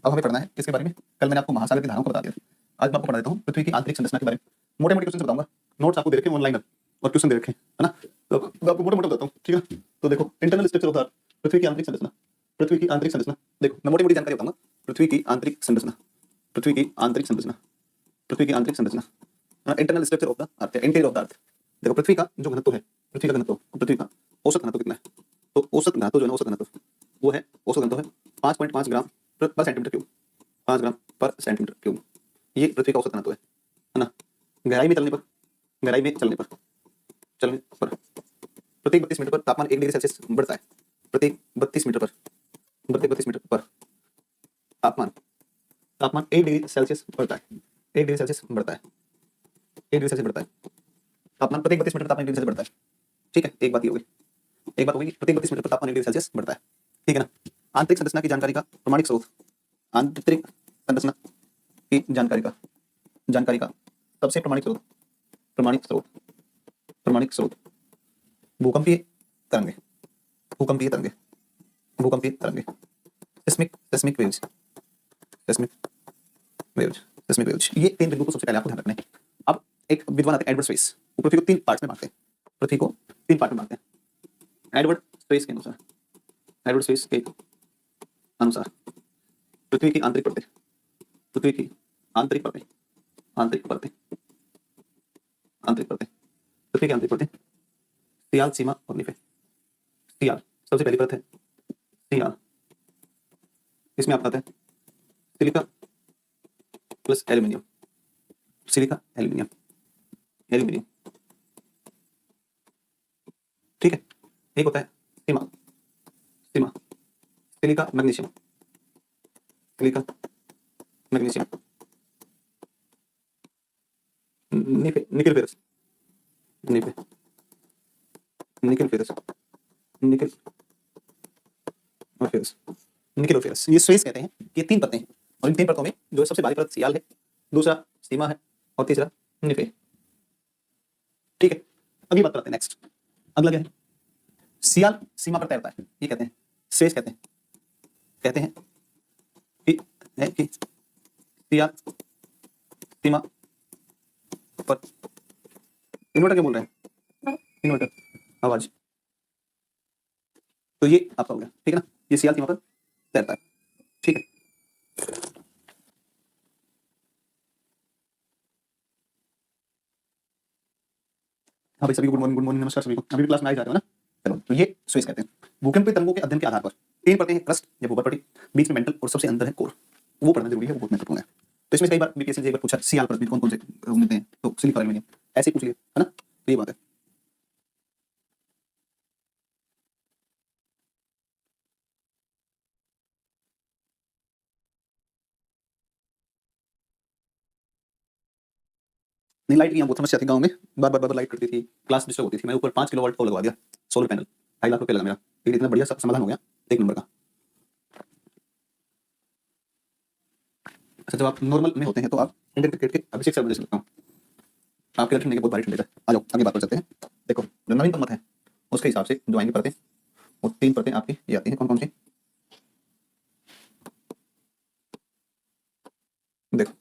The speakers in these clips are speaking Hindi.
अब हमें पढ़ना है किसके बारे में? कल मैंने आपको महासागर की धाराओं को बता दिया था। आज मैं आपको पढ़ा देता हूँ पृथ्वी की आंतरिक संरचना के बारे में। मोटे मोटे क्वेश्चन बताऊंगा, नोट्स आपको दे रखे हैं ऑनलाइन और ट्यूशन दे रखे हैं, है ना? तो आपको मोटे मोटे बताता हूँ, ठीक है? तो देखो, internal structure of the earth, पृथ्वी की आंतरिक संरचना। पृथ्वी की आंतरिक संरचना देखो, मैं मोटी मोटी जानकारी बताऊंगा। पृथ्वी की आंतरिक संरचना, पृथ्वी की आंतरिक संरचना, पृथ्वी की आंतरिक संरचना, internal structure of the earth, interior of the अर्थ। देखो, पृथ्वी का जो घनत्व है, पृथ्वी का घनत्व, पृथ्वी का औसत घनत्व कितना है? तो औसत घनत्व जो है, औसत घनत्व वो है, औसत घनत्व है 5.5 ग्राम पर सेंटीमीटर क्यूब, 5 ग्राम पर सेंटीमीटर क्यूब। ये पृथ्वी का औसत घनत्व है ना? गहराई में चलने पर, गहराई में चलने पर, चलने पर प्रत्येक 32 मीटर पर तापमान 1 डिग्री सेल्सियस बढ़ता है। प्रत्येक 32 मीटर पर, प्रत्येक 32 मीटर पर तापमान, तापमान 1 डिग्री सेल्सियस बढ़ता है। 1 डिग्री सेल्सियस बढ़ता है, 1 डिग्री सेल्सियस बढ़ता है तापमान, प्रत्येक 32 मीटर पर तापमान 1 डिग्री सेल्सियस बढ़ता है। ठीक है, एक बात ये होगी, एक बात होगी, प्रत्येक 32 मीटर पर तापमान 1 डिग्री सेल्सियस बढ़ता है, ठीक है ना? आंतरिक संरचना की जानकारी का प्रमाणिक स्रोत, आंतरिक संरचना की जानकारी का सबसे प्रमाणिक स्रोत, प्रमाणिक स्रोत, प्रमाणिक स्रोत भूकंपीय तरंगे, भूकंपीय तरंगे, भूकंपीय तरंगे, seismic waves, seismic waves, seismic waves. ये तीन बिंदु को सबसे पहले आपको ध्यान रखना है। अब एक विद्वान आते हैं एडवर्ड स्पेस, वो पृथ्वी को 3 पार्ट्स में बांटते हैं, पृथ्वी को 3 पार्ट में बांटते हैं। एडवर्ड स्पेस के अनुसार, एडवर्ड स्पेस के अनुसार पृथ्वी की आंतरिक परतें, पृथ्वी की आंतरिक परतें, आंतरिक परतें, आंतरिक परतें, पृथ्वी की आंतरिक परतें, सियाल, सीमा और निफे। सियाल सबसे पहली परत है, सियाल। इसमें आपका आता है silica plus aluminium, silica aluminium, aluminium, ठीक है? एक होता है सीमा, सीमा सिलिका मैग्नीशियम, सिलिका मैग्नीशियम, निफे निकल फेरस, निफे निकल फेरस, निकल और फेरस, निकल और फेरस। ये स्पेस कहते हैं। ये 3 परतें हैं और इन 3 परतों में जो सबसे बाहरी परत सियाल है, दूसरा सीमा है और तीसरा निफे, ठीक है? अगली बात करते हैं, नेक्स्ट अगला क्या है? सियाल सीमा पर तैरता है, ये कहते हैं स्पेस, कहते हैं, कहते हैं कि सियाल सीमा पर, इन्वर्टर क्या बोल रहे हैं? इन्वर्टर आवाज। तो ये आपका हो गया, ठीक है ना? ये सियाल सीमा पर तैरता है, ठीक है? हाँ भाई, सभी को गुड मॉर्निंग, गुड मॉर्निंग, नमस्कार सभी को। अभी भी क्लास में आ जा रहे हो ना? चलो, तो ये स्पेस कहते हैं। भूकंपीय तरंगों के अध्ययन के आधार पर 3 परतें हैं, क्रस्ट या भूपर पट्टी, बीच में मेंटल और सबसे अंदर है कोर। वो पढ़ना जरूरी है, वो बहुत महत्वपूर्ण है। तो इसमें कई बार बीपीएससी ने एक बार पूछा सियाल पर कौन कौन से मिलते हैं, तो सिलिका एल्यूमिनियम ऐसे पूछ लिया, है ना? तो ये बात है। नहीं, लाइट की यहाँ बहुत समस्या थी गाँव में, बार बार लाइट कटती थी, क्लास डिस्टर्ब होती थी। मैंने ऊपर 5 किलोवाट वो लगवा दिया, सोलर पैनल, 2.5 लाख रुपए लगा मेरा, लेकिन इतना बढ़िया समाधान हो गया, 1 नंबर का। अच्छा, जब आप नॉर्मल में होते हैं तो आप इंडियन क्रिकेट के अभिषेक शर्मा जैसे लगता हूँ। आपके लड़के के बहुत भारी ठंडे का। आ जाओ आगे बात कर सकते हैं। देखो, जो नवीनतम मत है उसके हिसाब से जो आएंगी परतें, वो 3 परतें आपकी ये आती हैं। कौन कौन सी? देखो,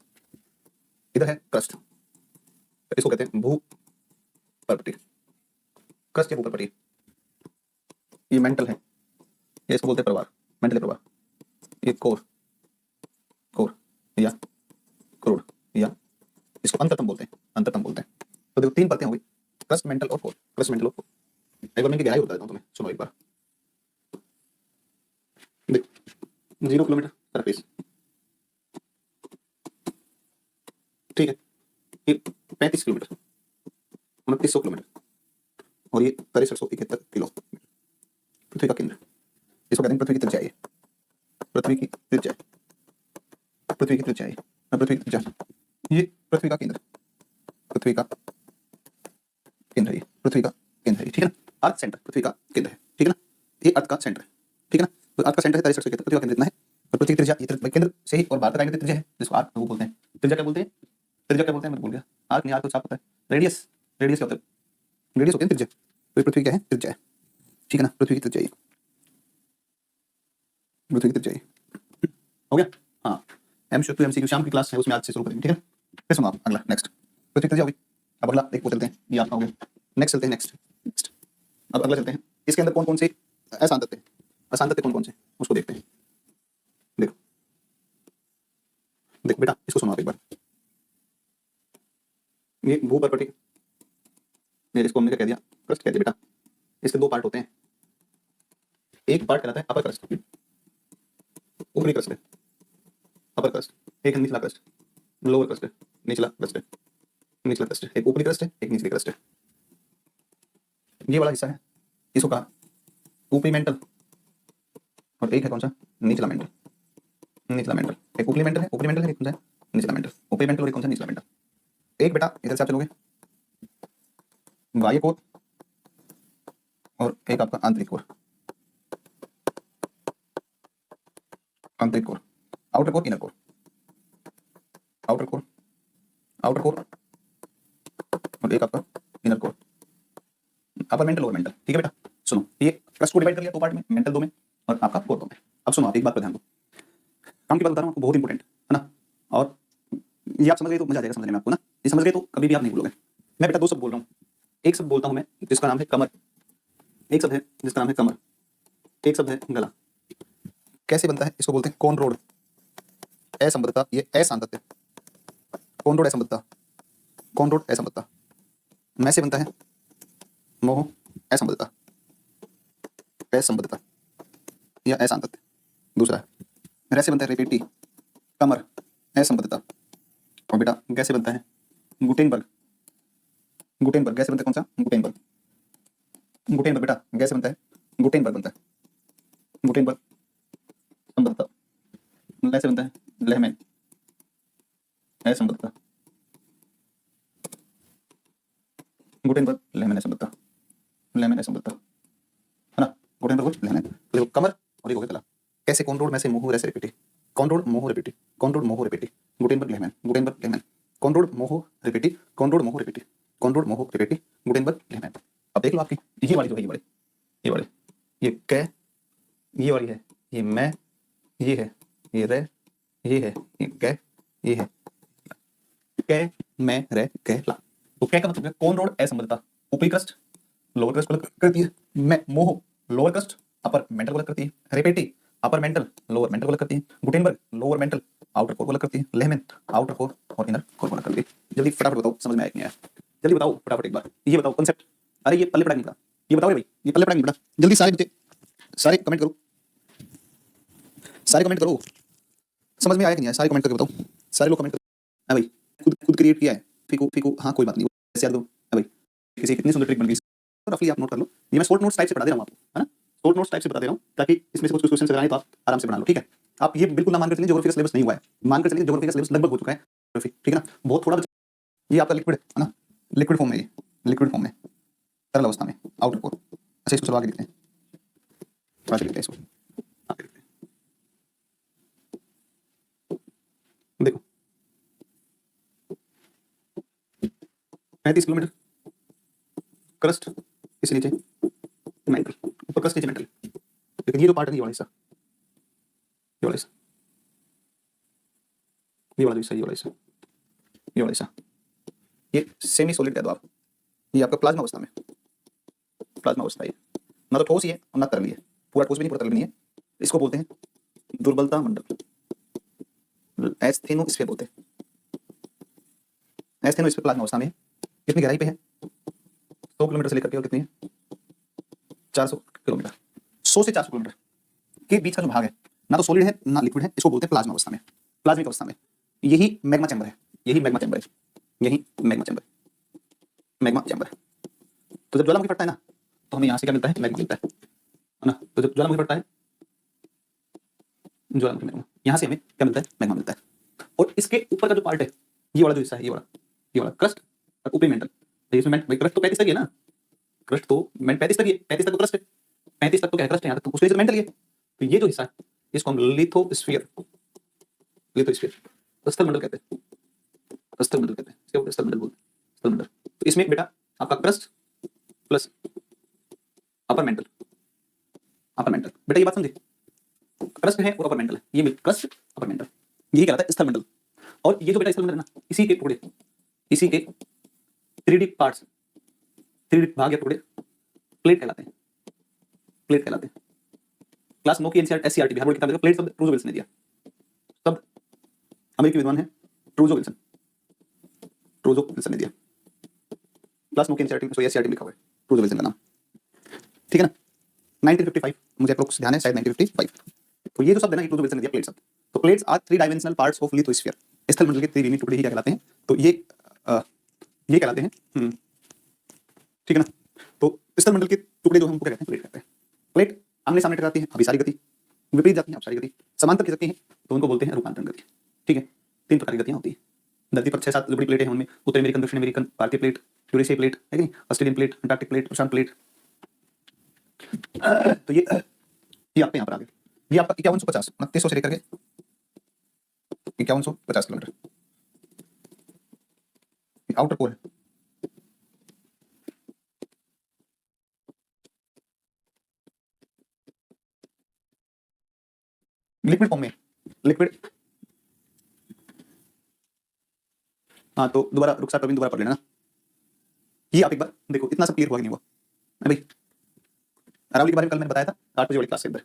इधर है क्रस्ट, इसको कहते हैं भू परपटी, क्रस्ट या भू परपटी। ये मेंटल है, ये इसको बोलते हैं प्रवार, मेंटल प्रवार। ये कोर, कोर या क्रोड, या इसको अंतरतम बोलते हैं, अंतरतम बोलते हैं। तो देखो, 3 परतें हो गई, क्रस्ट, मेंटल और कोर, क्रस्ट, मेंटल और कोर। एक बार मैं इनकी गहराई बता देता हूँ तुम्हें, सुनो एक बार। देखो, 0 किलोमीटर सरफेस, ठीक है? ये 35 किलोमीटर, 2900 किलोमीटर, और ये 6371 किलो, पृथ्वी का केंद्र। इसको कहते हैं पृथ्वी की त्रिज्या, ये पृथ्वी की त्रिज्या, पृथ्वी की त्रिज्या, पृथ्वी की त्रिज्या, ये पृथ्वी का केंद्र, पृथ्वी का केंद्र है, पृथ्वी का केंद्र है, ठीक है ना? अर्थ सेंटर पृथ्वी का केंद्र है, ठीक है ना? ये अर्थ का सेंटर है, ठीक है ना? तो अर्थ का सेंटर है 6371, पृथ्वी का केंद्र इतना है, और पृथ्वी की त्रिज्या ये केंद्र से ही और बाहर तक आएंगे त्रिज्या है, जिसको आर्क वो बोलते हैं। त्रिज्या क्या बोलते हैं? त्रिज्या क्या बोलते हैं मैं भूल गया। आर्क नहीं, आर्क तो छाप होता है। रेडियस, रेडियस क्या होता है? रेडियस होती है त्रिज्या। तो पृथ्वी क्या है? त्रिज्या है, ठीक है ना? पृथ्वी की त्रिज्या, पृथ्वी की त्रिज्या हो गया। हाँ, MCQ MCQ शाम की क्लास है, उसमें आज से शुरू करेंगे, ठीक है। फिर सुनो आप अगला नेक्स्ट, पृथ्वी कर जाओगे। अब अगला एक वो चलते हैं, ये आपका हो गया। नेक्स्ट चलते हैं, नेक्स्ट अब अगला चलते हैं। इसके अंदर कौन कौन से अशांत तत्व हैं, अशांत तत्व कौन कौन से उसको देखते हैं। देखो देखो बेटा, इसको सुनो आप एक बार। ये भू प्रकृति, ये इसको हमने क्या कह दिया, क्रस्ट कह दिया बेटा। इसके दो पार्ट होते हैं, एक पार्ट कहलाता है अपर क्रस्ट, ऊपरी क्रस्ट है अपर क्रस्ट, एक निचला क्रस्ट लोअर क्रस्ट है, निचला क्रस्ट है, निचला क्रस्ट है, एक ऊपरी क्रस्ट है, एक निचली क्रस्ट है। ये वाला हिस्सा है, इसको कहा ऊपरी मेंटल, और एक है कौन सा, निचला मेंटल। निचला मेंटल, एक ऊपरी मेंटल है, ऊपरी मेंटल है, एक कौन सा निचला मेंटल, ऊपरी मेंटल और एक कौन सा निचला मेंटल। एक बेटा इधर से आप चलोगे बाह्य कोर, और एक आपका आंतरिक कोर, आंतरिक core, outer core, inner core, outer core, outer core, और एक आपका inner core, upper mantle lower mental, ठीक है बेटा। सुनो, ये क्रस्ट को डिवाइड कर लिया दो पार्ट में, मेंटल दो में और आपका कोर दो में। अब सुनो आप एक बात पर ध्यान दो, काम की बात बता रहा हूँ आपको, बहुत इंपॉर्टेंट है ना। और ये आप समझ गए तो मजा आ जाएगा समझने में आपको ना, ये समझ गए तो कभी भी आप नहीं भूलोगे। मैं बेटा दो शब्द बोल रहा हूँ, एक शब्द बोलता हूँ मैं जिसका नाम है कमर, एक शब्द है जिसका नाम है कमर, एक शब्द है गला। कैसे बनता है, इसको बोलते हैं कौन रोड असंबद्धता, ये असंबद्धता, कौन रोड असंबद्धता, कौन रोड असंबद्धता। मैं से बनता है मोह असंबद्धता, असंबद्धता या असंबद्धता। दूसरा रे से बनता है रेपेटी, कमर असंबद्धता। और बेटा गै से बनता है गुटेनबर्ग, गुटेनबर्ग गै से बनता है कौन सा, गुटेनबर्ग, गुटेनबर्ग बेटा गै से बनता है गुटेनबर्ग बनता है, गुटेनबर्ग संबद्धता। ले से बनता है लेहमैन असंबद्धता, गुटेनबर्ग लेहमैन असंबद्धता, लेहमैन असंबद्धता है ना, गुटेनबर्ग लेहमैन। तो देखो कमर और ये हो गया गला। कैसे, कौन रोड में से मोह रे से रेपेटी, कौन रोड मोह रेपेटी, कौन रोड मोह रेपेटी, गुटेनबर्ग लेहमैन, गुटेनबर्ग लेहमैन, कौन रोड मोह रेपेटी, कौन रोड मोह रेपेटी, कौन रोड मोह रेपेटी, गुटेनबर्ग लेहमैन। अब देख लो आपकी ये वाली जो है, ये वाली, ये वाली, ये कै, ये वाली है, ये मैं, ये है, ये रे, ये है, ये कै, ये है कै, मैं, रे, कै, ला। तो कै का मतलब है कौन रोड असंबद्धता, ऊपरी क्रस्ट लोअर क्रस्ट को अलग करती है, मैं मोह लोअर क्रस्ट अपर मेंटल को अलग करती है, रेपेटी अपर मेंटल लोअर मेंटल को अलग करती है, Gutenberg lower mental outer core को अलग करती है, लेहमैन आउटर कोर और इनर कोर को अलग करती है। जल्दी फटाफट बताओ, समझ में आया कि नहीं आया, जल्दी बताओ फटाफट एक बार, ये बताओ कॉन्सेप्ट। अरे ये पल्ले पड़ा नहीं पड़ा, ये बताओ रे भाई, ये पल्ले पड़ा नहीं पड़ा, जल्दी सारे बच्चे सारे कमेंट करो, सारे कमेंट करो, समझ में आया कि नहीं आया, सारे कमेंट करके बताओ, सारे लोग कमेंट करो। हाँ भाई, खुद खुद क्रिएट किया है, फीको फीको, हाँ कोई बात नहीं, ऐसे याद दो। हाँ भाई, किसी कितनी सुंदर ट्रिक बन गई, रफली आप नोट कर लो। ये मैं शॉर्ट नोट्स टाइप से बता दे रहा हूँ आपको, है ना, शॉर्ट नोट्स टाइप से बता दे रहा हूँ, ताकि इसमें से कुछ क्वेश्चन अगर आए तो आप आराम से बना लो, ठीक है। आप ये बिल्कुल ना मानकर चलिए ज्योग्राफी का सिलेबस नहीं हुआ है, मानकर चलिए ज्योग्राफी का सिलेबस लगभग हो चुका है ज्योग्राफी, ठीक है ना, बहुत थोड़ा। ये आपका लिक्विड है ना, लिक्विड फॉर्म में, ये लिक्विड फॉर्म में, तरल अवस्था में, आउटर कोर। अच्छा इसको चलो आगे लिखते हैं, आगे लिखते हैं इसको, आगे लिखते हैं। देखो 35 किलोमीटर क्रस्ट, इसे नीचे मेंटल, ऊपर क्रस्ट नीचे मेंटल। लेकिन ये जो पार्ट है, ये वाला हिस्सा, ये वाला हिस्सा, ये वाला हिस्सा, ये वाला हिस्सा, ये वाला हिस्सा, ये सेमी सॉलिड कह दो आप, ये आपका प्लाज्मा अवस्था में, प्लाज्मा अवस्था है, ना तो ठोस ही है और ना तरल ही है, पूरा ठोस भी नहीं पूरा तरल भी नहीं है। इसको बोलते हैं दुर्बलता मंडल, एस्थेनोस्फीयर बोलते हैं। एस्थेनोस्फीयर प्लाज्मा अवस्था में कितनी गहराई पे है, 100 किलोमीटर से लेकर के और कितनी है, 400 किलोमीटर, 100 से 400 किलोमीटर के बीच का जो भाग है, ना तो सॉलिड है ना लिक्विड है, इसको बोलते हैं प्लाज्मा अवस्था में, प्लाज्मिक अवस्था में। यही मैग्मा चैम्बर है, यही मैग्मा चैम्बर है, यही मैग्मा चैम्बर, मैग्मा चैम्बर। तो जब ज्वालामुखी फटता है ना, तो हमें यहाँ से क्या मिलता है, मैग्मा मिलता है ना। तो जब ज्वालामुखी फटता है, ज्वालामुखी मैग्मा, यहाँ से हमें क्या मिलता है, मैग्मा मिलता है। और इसके ऊपर का जो पार्ट है, ये वाला जो हिस्सा है, ये वाला क्रस्ट और ऊपरी मेंटल। इसमें क्रस्ट तो 35 तक है ना, क्रस्ट तो 35 तक है, 35 तक तो क्रस्ट है, 35 तक तो क्या क्रस्ट है, यहाँ तक तो उसके मेंटल है। तो ये जो हिस्सा है, इसको हम लिथोस्फीयर, लिथोस्फीयर स्थल मंडल कहते हैं, स्थल मंडल कहते हैं, इसको स्थल मंडल बोलते हैं, स्थल मंडल। तो इसमें बेटा आपका crust plus upper mantle, upper mantle, बेटा ये बात समझे, क्रस्ट है और अपर मेंटल है, ये क्रस्ट अपर मेंटल। यही कहलाता है स्थल मंडल। और ये जो बेटा स्थल मंडल है ना, इसी के टुकड़े, इसी के 3D पार्ट्स, 3D भाग या टुकड़े प्लेट कहलाते हैं, प्लेट कहलाते हैं। क्लास 9 की एनसीईआरटी बिहार बोर्ड की किताब देखो, प्लेट शब्द ट्रूजो विल्सन ने दिया। शब्द अमेरिकी विद्वान है ट्रूजो विल्सन, ट्रूजो विल्सन ने दिया। क्लास 9 की एनसीईआरटी में लिखा हुआ है ट्रूजो विल्सन का नाम, ठीक है ना। 1955 मुझे अप्रोक्स ध्यान है, शायद 1955। तो ये जो शब्द है ना, ये ट्रूजो विल्सन ने दिया, प्लेट शब्द। तो plates are 3 dimensional parts of lithosphere, स्थल मंडल के त्रिविमीय टुकड़े ही क्या कहलाते हैं, तो ये कहलाते हैं, ठीक है ना। तो स्थल मंडल के टुकड़े जो हमको क्या कहते हैं, प्लेट कहते हैं। प्लेट आमने सामने टकराती है, अभिसारी गति, विपरीत जाती है अपसारी गति, समांतर खिसकती हैं तो उनको बोलते हैं रूपांतरण गति, ठीक है। 3 प्रकार की गतियां होती हैं। धरती पर 6-7 जो बड़ी प्लेटें हैं, उनमें उत्तर अमेरिकन, दक्षिण अमेरिकन, भारतीय प्लेट, यूरेशियाई प्लेट है कि नहीं, ऑस्ट्रेलियन प्लेट, अंटार्कटिक प्लेट, प्रशांत प्लेट। तो ये आपके यहाँ पर आ गए। ये आपका 5150 2900 से लेकर के 5150 किलोमीटर आउटर कोर है। लिक्विड फॉर्म में, लिक्विड। हाँ तो दोबारा रुखसार प्रवीण दोबारा पढ़ लेना ना। ये आप एक बार देखो, इतना सब क्लियर हुआ कि नहीं हुआ है भाई। अरावली के बारे में कल मैंने बताया था 8 बजे वाली क्लास के अंदर।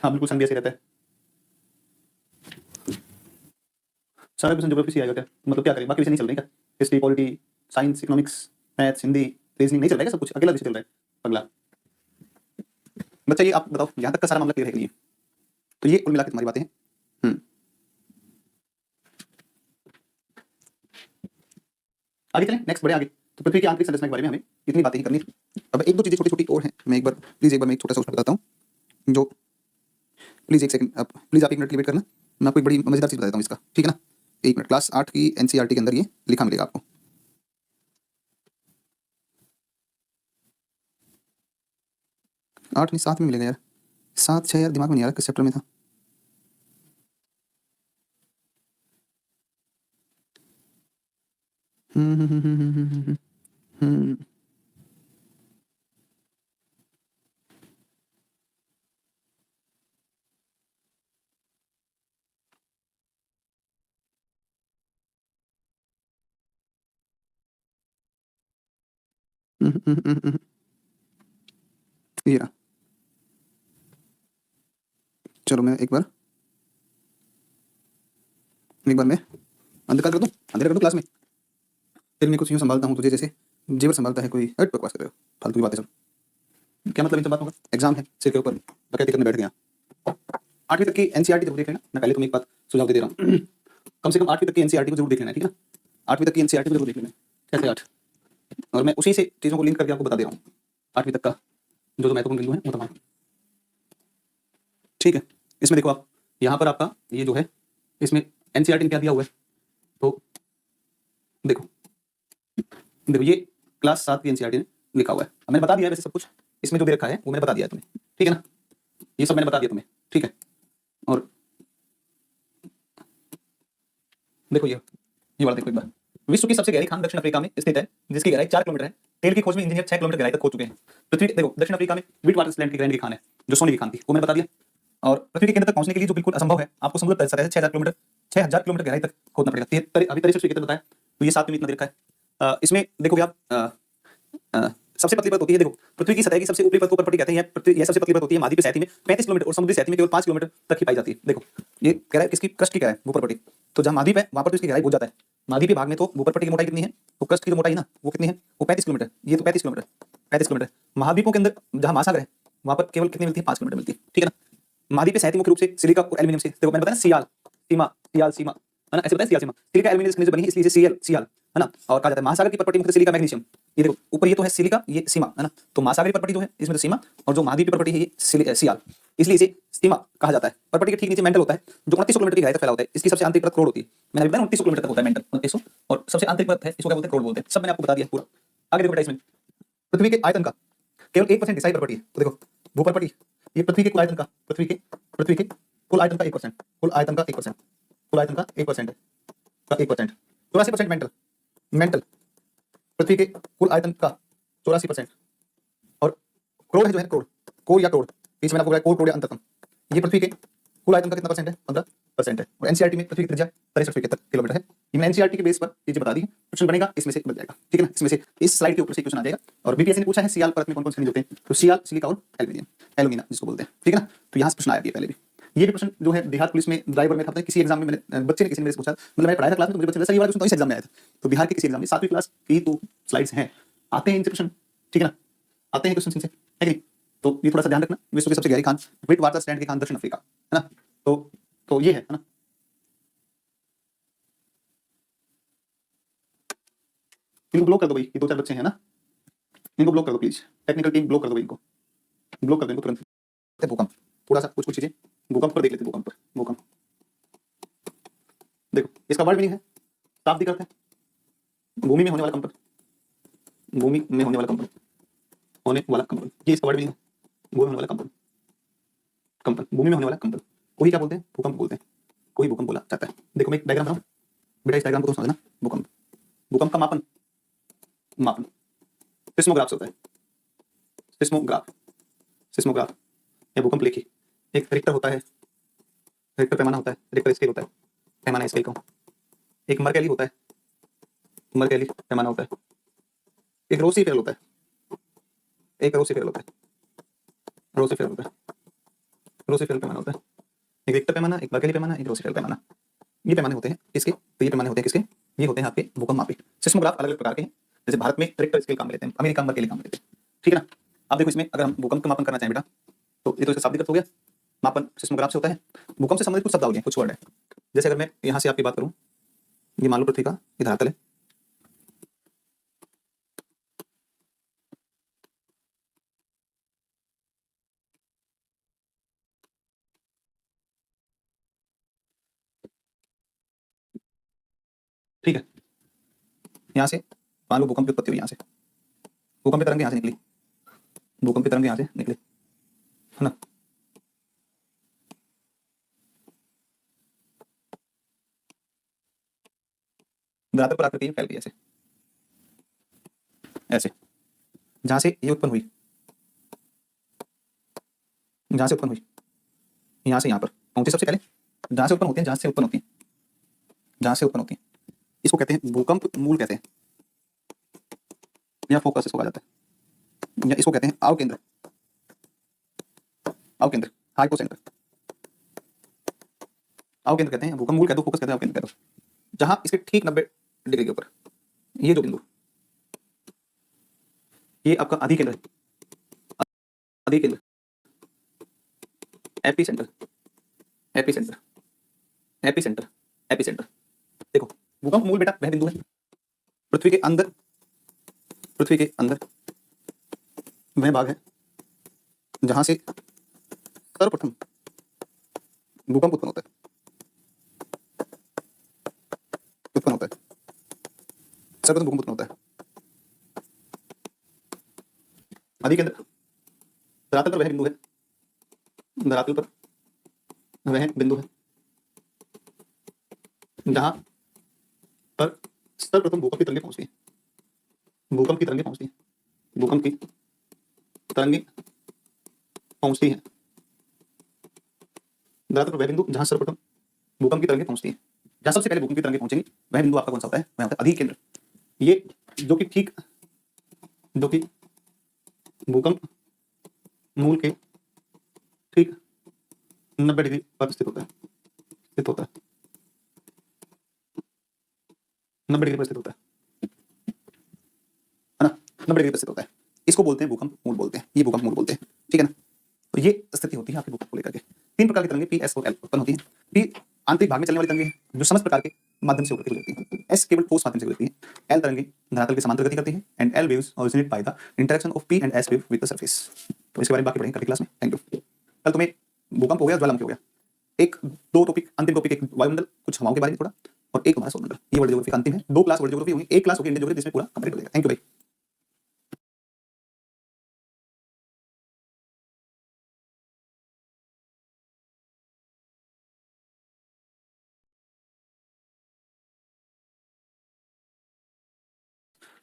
हाँ बिल्कुल, सन भी ऐसे रहता है। सारा क्वेश्चन ज्योग्राफी से आएगा क्या, मतलब क्या करें, बाकी विषय नहीं चल रहे क्या, history, polity, science, economics, maths, Hindi, reasoning नहीं चल रहा है क्या, सब कुछ अकेला विषय चल रहा है अगला। बच्चा ये आप बताओ, यहाँ तक का सारा मामला क्लियर है कि नहीं। तो ये कुल मिला के तुम्हारी बातें हैं। आगे चलें, नेक्स्ट बढ़े आगे। तो पृथ्वी की आंतरिक संरचना के बारे में हमें इतनी बातें ही करनी है। अब एक दो चीजें छोटी छोटी और हैं, मैं एक बार प्लीज मैं एक छोटा सा उसमें बताता हूँ, जो प्लीज एक सेकंड आप प्लीज आप 1 मिनट की वेट करना, मैं आपको एक बड़ी मजेदार चीज बता देता हूँ इसका, ठीक है ना। 1 मिनट, क्लास 8 की एनसीईआरटी के अंदर ये लिखा मिलेगा आपको। आठ नहीं 7 में मिलेगा यार, 7-6 यार दिमाग में नहीं आ रहा किस चैप्टर में था। ये रहा। चलो मैं एक बार मैं अंधकार कर दूं, अंधेरा कर दूं क्लास में, फिर मैं कुछ यूँ संभालता हूँ तुझे जैसे जेवर संभालता है कोई। हट बकवास कर रहे हो, फालतू की बातें सब। क्या मतलब इन सब बातों का, एग्जाम है सिर के ऊपर डकैती करने बैठ गया। 8वीं तक की एनसीईआरटी जरूर देख लेना, मैं पहले तुम्हें एक बात सुझाव दे रहा हूँ, कम से कम 8वीं तक की एनसीईआरटी को जरूर देख लेना, ठीक है ना। 8वीं तक की एनसीईआरटी को जरूर देख लेना, कैसे 8, और मैं उसी से चीज़ों को लिंक करके आपको बता दे रहा हूँ। 8वीं तक का जो महत्वपूर्ण बिंदु है वो तमाम, ठीक है। इसमें देखो आप, यहाँ पर आपका ये जो है, इसमें एनसीईआरटी में क्या दिया हुआ है, तो देखो ये क्लास 7 की एनसीईआरटी में लिखा हुआ है। अब मैंने बता दिया है वैसे सब कुछ, इसमें जो दे रखा है वो मैंने बता दिया है तुम्हें, ठीक है ना। ये सब मैंने बता दिया तुम्हें, ठीक है। और देखो ये वाला देखो एक बार, विश्व की सबसे गहरी खान दक्षिण अफ्रीका में स्थित है, जिसकी गहराई 4 किलोमीटर है। तेल की खोज में इंजीनियर 6 किलोमीटर गहराई तक खोज चुके हैं। पृथ्वी देखो, दक्षिण अफ्रीका में विटवाटरसलैंड की ग्रैंड की खान है, जो सोने की खान थी, वो मैंने बता दिया। और पृथ्वी के केंद्र तक पहुंचने के लिए जो बिल्कुल असंभव है, आपको समुद्र तल से 6000 किलोमीटर 6000 किलोमीटर गहराई तक खोदना पड़ेगा। अभी 63 कितना बताया, तो ये 7 में इतना देखा है। इसमें देखोगे आप, सबसे पतली परत होती है, देखो पृथ्वी की सतह की सबसे ऊपरी परत को परपटी कहते हैं। यह सबसे पतली परत होती है, महाद्वीपीय सतह में 35 किलोमीटर और समुद्री सतह में केवल 5 किलोमीटर तक ही पाई जाती है। देखो ये कह रहा है किसकी, क्रस्ट की कह रहा है, वो परपटी। तो जहां महाद्वीप है वहां पर तो इसकी गहराई बहुत ज्यादा है। महाद्वीपीय भाग में तो वो परपटी की मोटाई कितनी है, तो क्रस्ट की जो मोटाई ना वो कितनी है, वो 35 किलोमीटर। ये तो 35 किलोमीटर। महाद्वीपों के अंदर जहां महासागर है वहां पर केवल कितनी मिलती है, 5 किलोमीटर मिलती है, ठीक है ना। महाद्वीपीय सतह मुख्य रूप से सिलिका और एल्यूमिनियम से, देखो मैंने बताया सियाल सीमा है ना, ऐसे बताया सियाल सीमा, सिलिका एल्यूमिनियम से बनी है, इसलिए सियाल है ना। और कहा जाता है महासागर की परपटी मुख्य सिलिका मैग्नीशियम। ये देखो ऊपर ये तो है सिलिका, ये सीमा है ना, तो महासागरीय परपटी जो है इसमें तो सीमा, और जो महाद्वीपीय परपटी है ये सियाल, इसलिए इसे सीमा कहा जाता है। परपटी के ठीक नीचे मेंटल होता है, जो 2900 किलोमीटर की गहराई तक फैला होता है। इसकी सबसे आंतरिक परत क्रोड होती है, मैंने बताया 2900 किलोमीटर तक होता है मेंटल 2900, और सबसे आंतरिक परत है इसको क्या बोलते हैं, क्रोड बोलते हैं। सब मैंने आपको बता दिया पूरा। आगे देखो बेटा, इसमें पृथ्वी के आयतन का केवल 1% हिस्सा ही परपटी है। तो देखो भूपरपटी, ये पृथ्वी के कुल आयतन का, पृथ्वी के कुल आयतन का 1%, कुल आयतन का 1%, कुल आयतन का 1% का 1%, 84% मेंटल पृथ्वी के कुल आयतन का 84%। और क्रोड है जो है, क्रोड, कोर या क्रोड, बीच में आपको कोर, क्रोड या अंतरतम, ये पृथ्वी के कुल आयतन का कितना परसेंट है? 15% है। और एनसीईआरटी में पृथ्वी की त्रिज्या 63 किलोमीटर है। ये मैंने एनसीईआरटी के बेस पर चीजें बता दी है। क्वेश्चन बनेगा इसमें से बन जाएगा, ठीक है ना। इसमें से इस स्लाइड के ऊपर से क्वेश्चन आ जाएगा। और बीपीएससी ने पूछा है सियाल परत में कौन कौन से खनिज होते हैं, तो सियाल, सिलिका और एल्यूमिनियम, एलुमिना जिसको बोलते हैं, ठीक है ना। तो यहाँ से प्रश्न आया भी पहले भी। ये भी प्रश्न जो है बिहार पुलिस में ड्राइवर में था, किसी एग्जाम में मैंने बच्चे ने किसी ने मेरे से पूछा, मतलब मैं पढ़ाया था क्लास में, तो मुझे बच्चे ने ये वाला क्वेश्चन तो इस एग्जाम में आया था। तो बिहार के किसी एग्जाम में 7वीं क्लास की तो स्लाइड्स हैं, आते हैं इनसे क्वेश्चन, ठीक है ना, आते हैं क्वेश्चन इनसे, है कि नहीं। तो ये थोड़ा सा ध्यान रखना। विश्व की सबसे गहरी खान, विट वाटर स्टैंड की खान दक्षिण अफ्रीका, है ना। तो ये है ना। इनको ब्लॉक कर दो भाई, ये 2-4 बच्चे हैं ना, इनको ब्लॉक कर दो प्लीज। टेक्निकल टीम ब्लॉक कर दो भाई, इनको ब्लॉक कर दो, इनको तुरंत। भूकंप, थोड़ा सा कुछ चीजें भूकंप पर देख लेते हैं। भूकंप पर, भूकंप देखो, इसका वर्ड मीनिंग है, साफ दिख रहा है, भूमि में होने वाला कंपन, भूमि में होने वाला कंपन, होने वाला कंपन, ये इसका वर्ड मीनिंग है। भूमि में होने वाला कंपन, कंपन, भूमि में होने वाला कंपन, कोई क्या बोलते हैं? भूकंप बोलते हैं। कोई भूकंप बोला जाता है। देखो मैं एक डायग्राम बनाऊं बेटा, इस डायग्राम को तो समझना। भूकंप, भूकंप का मापन, मापन सिस्मोग्राफ से होता है। सिस्मोग्राफ, सिस्मोग्राफ या भूकंप लेखी। एक रिक्टर होता है, रिक्टर पैमाना होता है, रिक्टर स्केल होता है, पैमाना स्केल का। एक मरकैली होता है, मरकैली पैमाना होता है। एक रोसीफेरल होता है, एक रोसीफेरल होता है, रोसीफेरल होता है, रोसीफेरल पैमाना होता है। एक रिक्टर पैमाना, एक मरकैली पैमाना, एक रोसीफेरल पैमाना। ये पैमाने होते हैं किसके? तो ये पैमाने होते हैं किसके? ये होते हैं आपके भूकंप मापी। सिस्मोग्राफ अलग अलग प्रकार के हैं। जैसे भारत में रिक्टर स्केल काम में लेते हैं, अमेरिका में मरकैली काम में लेते हैं, ठीक है ना। अब देखो इसमें अगर हम भूकंप का मापन करना चाहें बेटा, तो ये तो इसका शाब्दिक अर्थ हो गया, मापन सिस्मोग्राफ से होता है। भूकंप से संबंधित कुछ शब्दावली हैं, कुछ वर्ड है। जैसे अगर मैं यहाँ से आपकी बात करूँ, ये मान लो पृथ्वी का ये धरातल है, ठीक है। यहाँ से मान लो भूकंप की उत्पत्ति हुई, यहाँ से भूकंप की तरंग यहाँ से निकली, भूकंप की तरंग यहाँ से निकली, है ना। धरातल पर आकृति फैल गई ऐसे, ऐसे। जहाँ से ये उत्पन्न हुई, जहाँ से उत्पन्न हुई, यहाँ से यहाँ पर पहुंची सबसे पहले। जहाँ से उत्पन्न होती है, जहाँ से उत्पन्न होती है, जहाँ से उत्पन्न होती है, इसको कहते हैं भूकंप मूल कहते हैं, या फोकस इसको कहा जाता है, या इसको कहते हैं आव केंद्र, आव केंद्र, हाइपो सेंटर। आव केंद्र कहते हैं, भूकंप मूल कह दो, फोकस कहते हैं, आव केंद्र कह दो। जहाँ इसके ठीक 90 डिग्री के ऊपर ये जो बिंदु, ये आपका अधि केंद्र है, अधि केंद्र, AP centre, AP centre, AP centre, AP centre. देखो भूकंप मूल बेटा वह बिंदु है पृथ्वी के अंदर, पृथ्वी के अंदर वह भाग है जहां से सर्वप्रथम भूकंप उत्पन्न होता है, उत्पन्न होता है, सर्वप्रथम भूकंप उत्पन्न होता है। अधि केंद्र, धरातल पर वह बिंदु है, धरातल पर वह बिंदु है जहां पर सर्वप्रथम भूकंप की तरंगें पहुंचती है, भूकंप की तरंगें पहुंचती है, भूकंप की तरंगें पहुंचती है। धरातल पर वह बिंदु जहां सर्वप्रथम भूकंप की तरंगें पहुंचती है, जहां सबसे पहले भूकंप की तरंगें पहुंचेंगी, वह बिंदु आपका कौन सा होता है? वह होता है अधि केंद्र। ये जो कि ठीक, जो कि भूकंप मूल के ठीक 90 डिग्री पर स्थित होता है, स्थित होता है, 90 डिग्री पर स्थित होता है ना, 90 डिग्री पर स्थित होता है। इसको बोलते हैं भूकंप मूल बोलते हैं, ये भूकंप मूल बोलते हैं, ठीक है ना। तो ये स्थिति होती है आपके भूकंप को लेकर के। 3 प्रकार की तरंगें पी, एस और एल उत्पन्न होती हैं। पी आंतरिक भाग में चलने वाली तरंगें हैं, जो समस्त प्रकार के माध्यम से होकर गुजरती हैं। एस केवल ठोस माध्यम से गुजरती है। एल तरंगें धरातल के समांतर गति करती हैं, and L waves originate by the interaction of P and S wave with the surface. तो इसके बारे में बाकी पढ़ेंगे कल की क्लास में। Thank you. कल तुम्हें भूकंप हो गया, ज्वालामुखी हो गया, एक दो टॉपिक, अंतिम टॉपिक एक वायुमंडल, कुछ हवाओं के बारे में थोड़ा, और एक हमारा सौरमंडल। ये वर्ल्ड ज्योग्राफी का अंतिम है। 2 क्लास वर्ल्ड ज्योग्राफी होगी, 1 क्लास होगी इंडियन ज्योग्राफी, जिसमें पूरा कंप्लीट हो जाएगा। थैंक यू भाई।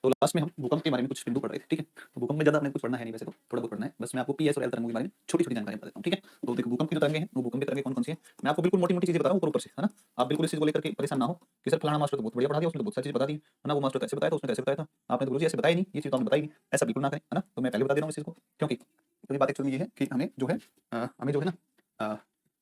तो लास्ट में हम भूकंप के बारे में कुछ बिंदु पढ़ रहे थे, ठीक है। तो भूकंप में ज़्यादा अपने कुछ पढ़ना है नहीं, वैसे तो थोड़ा बहुत पढ़ना है, बस मैं आपको पीएस और एल तरंगों के बारे में छोटी-छोटी जानकारी बता देता हूँ, ठीक है। तो देखो भूकंप की जो तरंगें हैं, वो भूकंप की तरंगें कौन-कौन सी हैं, मैं आपको बिल्कुल मोटी-मोटी चीज़ें बता रहा हूँ ऊपर-ऊपर से, है ना। आप बिल्कुल इस चीज़ को लेकर के परेशान ना हो कि सर फलाना मास्टर तो बहुत बढ़िया पढ़ा दिया, उसने तो बहुत सारी चीज़ें बता दी, है ना, वो मास्टर कैसे बताया था, उसने कैसे बताया था, आपने तो गुरुजी ऐसे बताया ही नहीं, ये चीज़ तो आपने बताई नहीं, ऐसा बिल्कुल ना करें, है ना। तो मैं पहले बता दे रहा हूँ इस चीज़ को, क्योंकि बात एक्चुअली ये है कि हमें जो है ना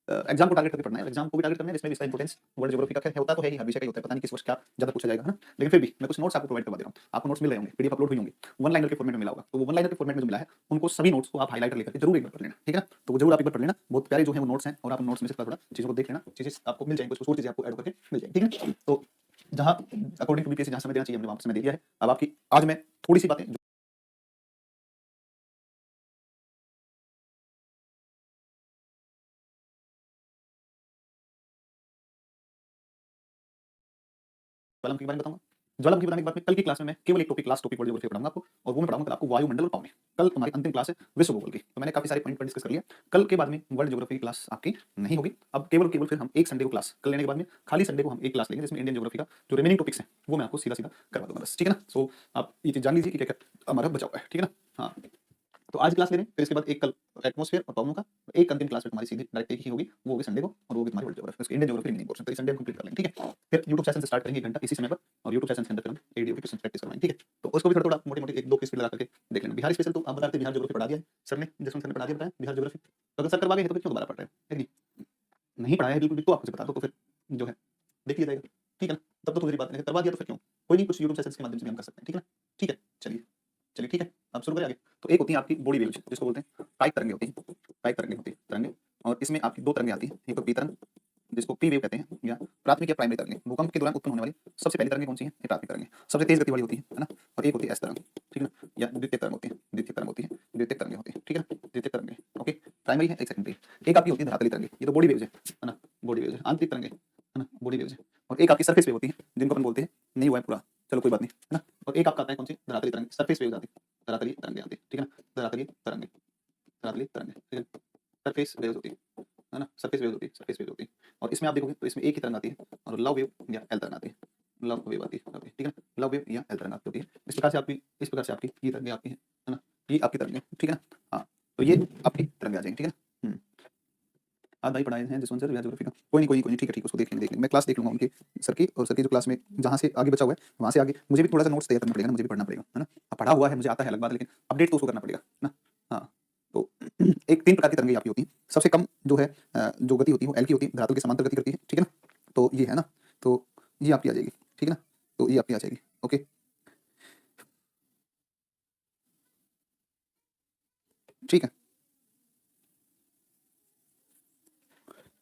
एग्जाम को टारगेट करके पढ़ना है, एग्जाम को भी टारगेट करना है, इसमें भी इसका इंपॉर्टेंस वर्ल्ड ज्योग्राफी का खैर होता तो है ही, हर विषय का ही होता है, पता नहीं किस वर्ष क्या ज़्यादा पूछा जाएगा, है ना। लेकिन फिर भी मैं कुछ नोट्स आपको प्रोवाइड करवा दे रहा हूँ, आपको नोट्स मिल रहे होंगे, पीडीएफ अपलोड हुई होंगी, वन लाइनर के फॉर्मेट में मिला होगा, तो वो वन लाइनर के फॉर्मेट में जो मिला है, उनको सभी नोट्स को आप हाईलाइटर लेकर के जरूर एक बार पढ़ लेना, ठीक है ना। तो वो जरूर आप एक बार पढ़ लेना, बहुत प्यारे जो है वो नोट्स हैं, और आप नोट्स में से थोड़ा चीज़ों को देख लेना, चीज़ें आपको मिल जाएंगी, कुछ और चीज़ें आपको ऐड करके मिल जाएंगी, ठीक है। तो जहाँ अकॉर्डिंग टू बीपीएससी जहाँ समय देना चाहिए हमने वहाँ समय दे दिया है। अब आपकी आज मैं थोड़ी सी बातें ज्वालामुखी के बारे में बताऊंगा। ज्वालामुखी बताने के बाद में कल की क्लास में मैं केवल एक topic, last topic world geography पढ़ाऊंगा आपको, और वो मैं पढ़ाऊंगा कल आपको वायुमंडल और पानी। कल हमारी अंतिम क्लास है विश्व भूगोल की, तो मैंने काफी सारे पॉइंट पर डिस्कस कर लिया। कल के बाद में वर्ल्ड ज्योग्राफी की क्लास आपकी नहीं होगी। अब केवल फिर हम एक संडे को क्लास कल लेने के बाद में खाली संडे को हम एक क्लास लेंगे, जिसमें इंडियन ज्योग्राफी का जो रिमेनिंग टॉपिक्स हैं वो मैं आपको सीधा सीधा करवा दूंगा बस, ठीक है ना। सो आप ये चीज जान लीजिए कि क्या क्या हमारा बचा हुआ है, ठीक है ना। हाँ, तो आज क्लास ले रहे हैं, फिर इसके बाद एक कल एटमॉस्फेयर और प्रॉब्लम का, एक अंतिम क्लास में तुम्हारी सीधी डायरेक्ट एक ही होगी, वो होगी संडे को, और वो होगी तुम्हारी वर्ल्ड ज्योग्राफी, उसके इंडियन ज्योग्राफी रिमेनिंग पोर्शन, तो इस संडे हम कंप्लीट कर लेंगे, ठीक है। फिर यूट्यूब सेशन से स्टार्ट करेंगे 1 घंटा इसी समय पर, और यूट्यूब सेशन के अंदर फिर हम एडीओ के क्वेश्चन प्रैक्टिस करवाएंगे, ठीक है। तो उसको भी थोड़ा मोटी-मोटी 1-2 क्विज लगा करके देख लेना। बिहार स्पेशल तो आप बताते बिहार ज्योग्राफी पढ़ा दिया है सर ने, जसवंत सर ने पढ़ा दिया, बताया बिहार ज्योग्राफी, तो अगर सर करवा गए हैं तो फिर क्यों दोबारा पढ़ रहे हो, है कि नहीं? नहीं पढ़ाया है बिल्कुल भी तो आप मुझे बता दो, तो फिर जो है देख लिया जाएगा, ठीक है ना। तब तो दूसरी बात नहीं, करवा दिया तो फिर क्यों, कोई नहीं, कुछ यूट्यूब सेशंस के माध्यम से भी हम कर सकते हैं, ठीक है ना। ठीक है, चलिए चलिए ठीक है, अब शुरू करें आगे। तो एक होती है आपकी बॉडी वेव्स, जिसको बोलते हैं काइक तरंगे होती हैं, काइक तरंगे होती हैं, तरंगे, और इसमें आपकी 2 तरंगे आती हैं, एक तो पी तरंग, जिसको पी वेव कहते हैं, या प्राथमिक या प्राइमरी तरंगे। भूकंप के दौरान उत्पन्न होने वाली सबसे पहली तरंगे कौन सी हैं? ये प्राथमिक तरंगे, सबसे तेज गति वाली होती है ना। और एक होती है एस तरंग, ठीक है ना, या द्वितीयक तरंग होती है, द्वितीयक तरंग होती है, द्वितीयक तरंगे होती है, ठीक है ना, द्वितीयक तरंगे, ओके। प्राइमरी है, एक सेकेंडरी। एक आपकी होती है धरातली तरंगे, ये तो बॉडी वेव्स है ना, बॉडी वेव्स है, आंतरिक तरंगे, है ना, बॉडी वेव्स है। और एक आपकी सरफेस वेव होती है, जिनको अपन बोलते हैं, नहीं हुआ है पूरा, चलो कोई बात नहीं, है ना। और एक आपका आता है कौन सी, धरातली तरंग, सरफेस वेव्स आती है, धरातली तरंगे आती है, ठीक है ना, धरातली तरंगे, धरातली तरंगे, ठीक है, सरफेस वेव्स होती है ना, सरफेस वेव्स होती है, सरफेस वेव्स होती है। और इसमें आप देखोगे तो इसमें एक ही तरंग आती है, और लव वेव या एल तरंग आती है, लव वेव आती है, ठीक है ना, लव वेव या एल तरंग आती होती है। इस प्रकार से आपकी ये तरंगे आपकी है ना, ये आपकी तरंगे, ठीक है ना। हाँ, तो ये आपकी तरंगे आ जाएंगी, ठीक है ना। आज भाई पढ़ाए हैं जसवंत सर ज्योग्राफी का, कोई नहीं, ठीक है, उसको देख लेंगे, मैं क्लास देख लूंगा उनकी, सर की, और सर की जो क्लास में जहाँ से आगे बचा हुआ है वहाँ से आगे मुझे भी थोड़ा सा नोट्स तैयार करना पड़ेगा ना, मुझे भी पढ़ना पड़ेगा, है ना। अब पढ़ा हुआ है, मुझे आता है अलग बात है, लेकिन अपडेट तो उसको करना पड़ेगा ना। हाँ, तो एक 3 प्रकार की तरंगे आपकी होती हैं। सबसे कम जो है जो गति होती है वो एल की होती है, धरातल के समांतर गति करती है, ठीक है ना। तो ये है ना, तो ये आपकी आ जाएगी, ठीक है ना, तो ये आपकी आ जाएगी, ओके, ठीक है,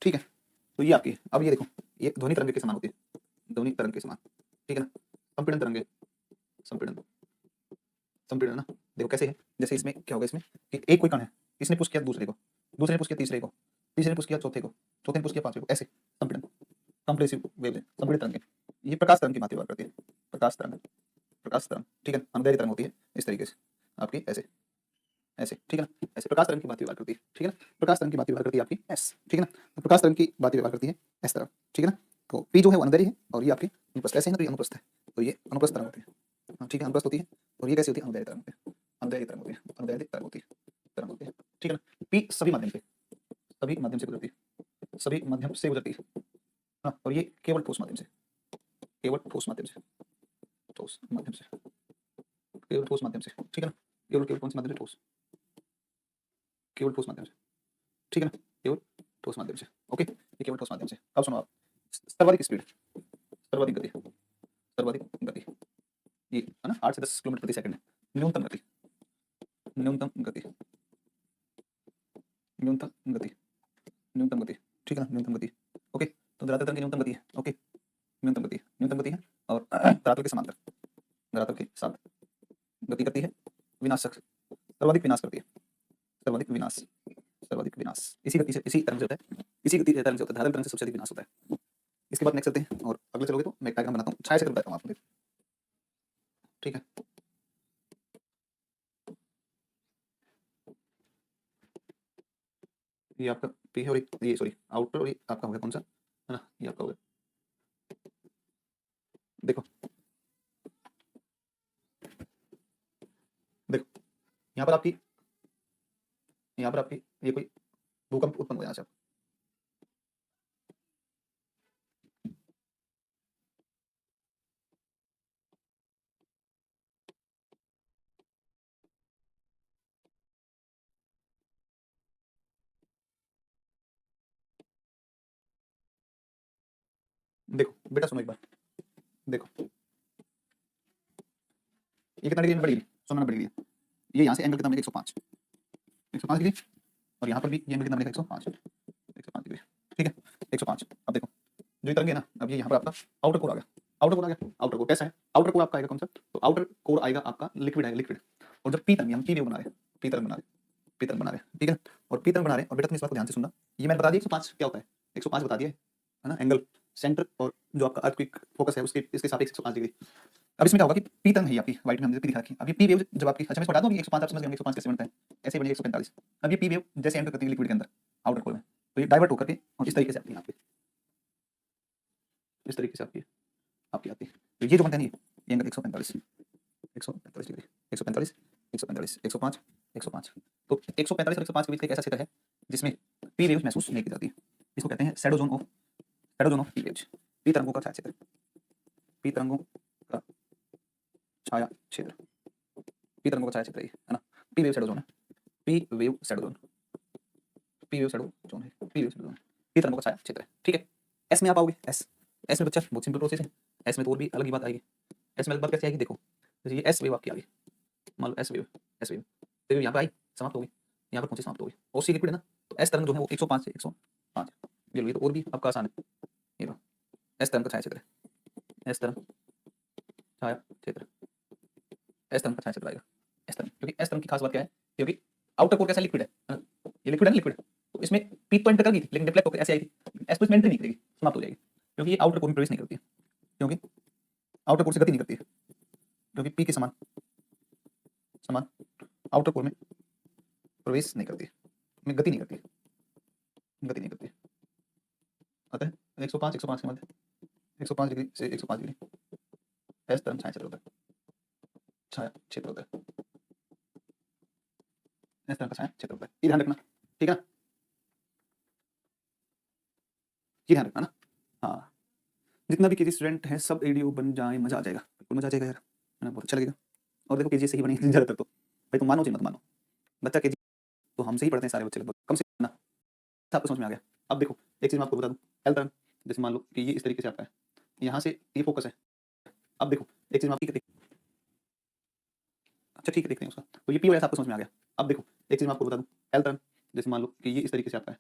ठीक है। तो ये आपकी, अब ये देखो, ये ध्वनि तरंगे के समान होती है, ध्वनि तरंग के समान, ठीक है ना। संपीड़न तरंगे, संपीड़न, संपीड़न ना, देखो कैसे है, जैसे इसमें क्या होगा, इसमें कि एक कोई कण है, इसने पुश किया दूसरे को, दूसरे ने पुश किया तीसरे को, तीसरे ने पुश किया चौथे को, चौथे ने पुश किया पांचवे को, ऐसे संपीड़न, कंप्रेसिव वेव, संपीड़ित तरंगे। ये प्रकाश तरंग की भांति व्यवहार करती है, प्रकाश तरंग, प्रकाश तरंग, ठीक है, अनुदैर्ध्य तरंग होती है इस तरीके से आपकी, ऐसे ऐसे, ठीक है ना, ऐसे प्रकाश तरंग की भांति व्यवहार करती है, ठीक है ना, प्रकाश तरंग की भांति व्यवहार करती है आपकी एस, ठीक है ना, तो प्रकाश तरंग की भांति व्यवहार करती है एस तरंग, ठीक है ना। तो पी जो है वो अनुदैर्ध्य है, और ये आपकी अनुप्रस्थ, ऐसे है ना, तो ये अनुप्रस्थ है, तो ये अनुप्रस्थ तरंग होती है, हाँ, ठीक है, अनुप्रस्थ होती है। और ये कैसी होती है, अनुदैर्ध्य तरंग होती है, अनुदैर्ध्य तरंग होती है, अनुदैर्ध्य तरंग होती है, तरंग होती है, ठीक है ना। पी सभी माध्यम से, सभी माध्यम से गुजरती है, सभी माध्यम से गुजरती है, हाँ, और ये केवल ठोस माध्यम से, केवल ठोस माध्यम से, ठोस माध्यम से, केवल ठोस माध्यम से, ठीक है ना। केवल केवल कौन से माध्यम से, ठोस, केवल ठोस माध्यम से, ठीक है ना, केवल ठोस माध्यम से, ओके, ये केवल ठोस माध्यम से। अब सुनो आप, सर्वाधिक स्पीड, सर्वाधिक गति, सर्वाधिक गति, ये है ना 8 से 10 किलोमीटर प्रति सेकंड है। न्यूनतम गति, न्यूनतम गति, न्यूनतम गति, न्यूनतम गति, ठीक है ना, न्यूनतम गति, ओके। तो धरातल तरंग की न्यूनतम गति है, ओके, न्यूनतम गति है, और धरातल के समांतर, धरातल के साथ गति करती है, विनाशक, सर्वाधिक विनाश करती है, सर्वाधिक विनाश, सर्वाधिक विनाश, इसी गति से, इसी तरंग से होता है, इसी गति से तरंग से होता है, धरातल तरंग से सबसे अधिक विनाश होता है। इसके बाद नेक्स्ट चलते हैं, और अगले चलोगे तो मैं एक डायग्राम बनाता हूँ, छाया से बताता हूँ आपको, ठीक है। ये आपका पी है, और ये सॉरी आउटर, और ये आपका हो गया कौन सा, है ना, ये आपका हो गया, देखो यहाँ पर आपकी ये कोई भूकंप उत्पन्न हो यहाँ से। देखो बेटा सुनो एक बार, देखो ये कितना डिग्री में बढ़ गई, सुनना बढ़ गई। ये यहाँ से एंगल कितना बनेगा 105 डिग्री, और यहाँ पर भी ये एंगल कितना बनेगा 105 डिग्री, ठीक है 105। अब देखो जो ये तरंग है ना, अब ये यहाँ पर आपका आउटर कोर आ गया, आउटर कोर आ गया, आउटर कोर कैसा है, आउटर कोर आपका आएगा कौन सा, तो आउटर कोर आएगा आपका लिक्विड आएगा, लिक्विड। और जब पी तरंग, हम पी वेव बना रहे हैं, पी तरंग बना रहे हैं, पी तरंग बना रहे हैं, ठीक है, और पी तरंग बना रहे हैं। और बेटा तुम इस बात को ध्यान से सुनना, ये मैंने बता दिया 105 क्या होता है, 105 बता दिया है ना, एंगल सेंटर और जो आपका अर्थक्वेक फोकस है उसके इसके सापेक्ष 105 डिग्री। अब इसमें क्या होगा कि पी तरंग है आपकी, व्हाइट में हमने पी दिखा रखी है। अब ये पी वेव जब आपकी, अच्छा मैं इसको बता दूं, 105 आप समझ गए 105 कैसे बनता है, ऐसे ही बनेगा 145। अब ये पी वेव जैसे एंटर करती है लिक्विड के अंदर आउटर कोर में, तो ये डाइवर्ट होकर के और इस तरीके से आती है, यहाँ पे इस तरीके से आपकी आती है। तो ये जो बनता है ना, ये एंगल 145 डिग्री, 145 145 105 105। तो 145 और 105 के बीच का एक ऐसा क्षेत्र है जिसमें पी वेव्स महसूस नहीं की जाती, इसको कहते हैं shadow zone of P waves, P तरंगों का छाया क्षेत्र, पी तरंगों का छाया क्षेत्र, पी तरंगों का छाया क्षेत्र है ना, पी वेव शैडो जोन है, P wave shadow zone, P wave shadow zone है, P wave shadow zone, P तरंगों का छाया क्षेत्र है, ठीक है। एस में आप आओगे, एस में बच्चा बहुत सिंपल प्रोसेस है, एस में तो और भी अलग ही बात आएगी। एस में अलग बात कैसे आएगी, देखो ये एस वेव आपकी आ गई, मान लो एस वेव, तो यहाँ पे आई समाप्त हो गई, यहाँ पर पहुंची समाप्त हो गई, और सी लिक्विड है ना, तो एस तरंग जो है वो 105 से 105, ये लो, ये तो और भी आपका आसान है, ये लो एस तरंग का छाया क्षेत्र है, एस तरंग छाया क्षेत्र, एस तरंग का छाया क्षेत्र आएगा, एस तरंग, क्योंकि एस तरंग की खास बात क्या है, क्योंकि आउटर कोर कैसा लिक्विड है ना? ये लिक्विड है ना, लिक्विड, तो इसमें पीक तो एंटर कर गई थी लेकिन डिफ्लेक्ट होकर ऐसे आई थी, एस तो इसमें एंटर नहीं करेगी, समाप्त हो जाएगी, क्योंकि ये आउटर कोर में प्रवेश नहीं करती है, क्योंकि आउटर कोर से गति नहीं करती है, क्योंकि पी के समान समान आउटर कोर में प्रवेश नहीं करती है, गति नहीं करती है, गति नहीं करती है, अतः 105 105 के मध्य 105 डिग्री से 105 डिग्री एस तरंग छाया क्षेत्र होता है, छाया क्षेत्र होता है, इस तरह का छाया क्षेत्र होता है, ये ध्यान रखना, ठीक है ना, ये ध्यान रखना ना। हाँ, जितना भी केजी स्टूडेंट है सब एडीओ बन जाए, मजा आ जाएगा, बिल्कुल मजा आ जाएगा यार, है ना, बहुत अच्छा लगेगा। और देखो केजी से ही बनेंगे ज़्यादातर, तो भाई तुम मानो चाहे मत मानो, बच्चा केजी तो हमसे ही पढ़ते हैं सारे बच्चे लगभग, कम से कम ना, आपको समझ में आ गया। अब देखो एक चीज़ मैं आपको बता दूँ, एल तरंग जैसे मान लो कि ये इस तरीके से आता है, यहाँ से ये फोकस है। अब देखो एक चीज़ मैं आपकी, अच्छा ठीक है देखते हैं उसका, तो ये पी वाला आपको समझ में आ गया। अब देखो एक चीज़ मैं आपको बता दूँ, एल तरंग जैसे मान लो कि ये इस तरीके से आता है,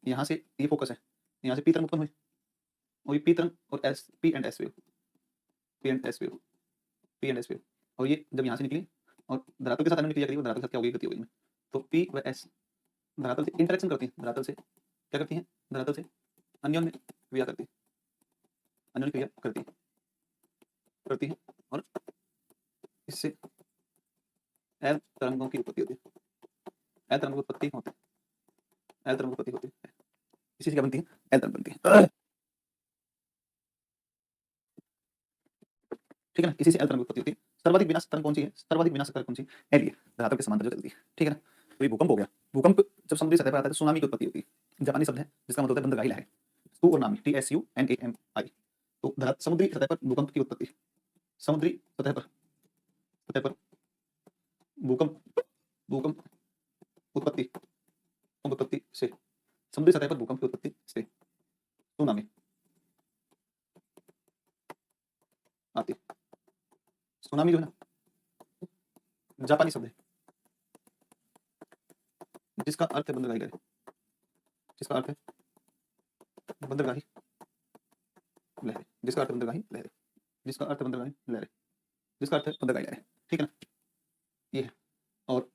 यहाँ से ये फोकस है, यहाँ से पी तरंग उत्पन्न हुई, और ये पी तरंग और S, P and S wave, P and S wave, P and S wave, और ये जब यहाँ से निकली और धरातल के साथ अन्य क्रिया करी, धरातल के साथ क्या होगी, गति होगी इनमें, तो पी व एस धरातल से इंटरेक्शन करती है, धरातल से क्या करती है, धरातल से अन्योन्य क्रिया करती है, अन्योन्य क्रिया करती है, और इससे एल तरंगों की उत्पत्ति होती है, एल तरंगों की उत्पत्ति होती है, एल तरंगों की उत्पत्ति होती है, इसी से क्या बनती है, एल तरंग बनती है, ठीक है ना, इसी से एल तरंग की उत्पत्ति होती है। सर्वाधिक विनाशक तरंग कौन सी है, सर्वाधिक विनाशक तरंग कौन सी, एल है, धरातल के समांतर जो चलती है, ठीक है ना। तो ये भूकंप हो गया, भूकंप जब समुद्री सतह पर आता है तो सुनामी की उत्पत्ति होती है, जापानी शब्द है जिसका मतलब होता है बंदरगाही लहर, सु और नामी, TSUNAMI, तो समुद्री सतह पर भूकंप की उत्पत्ति, समुद्री सतह पर भूकंप भूकंप उत्पत्ति उत्पत्ति से, समुद्री सतह पर भूकंप की उत्पत्ति से सुनामी आती है। सुनामी जो है ना जापानी शब्द है जिसका अर्थ है बंदरगाही लहर, जिसका अर्थ है बंदरगाही लहर, जिसका अर्थ है बंदरगाही लहर, जिसका अर्थ है बंदरगाही लहर, जिसका अर्थ है बंदरगाही लहर, ठीक है ना, ये है। और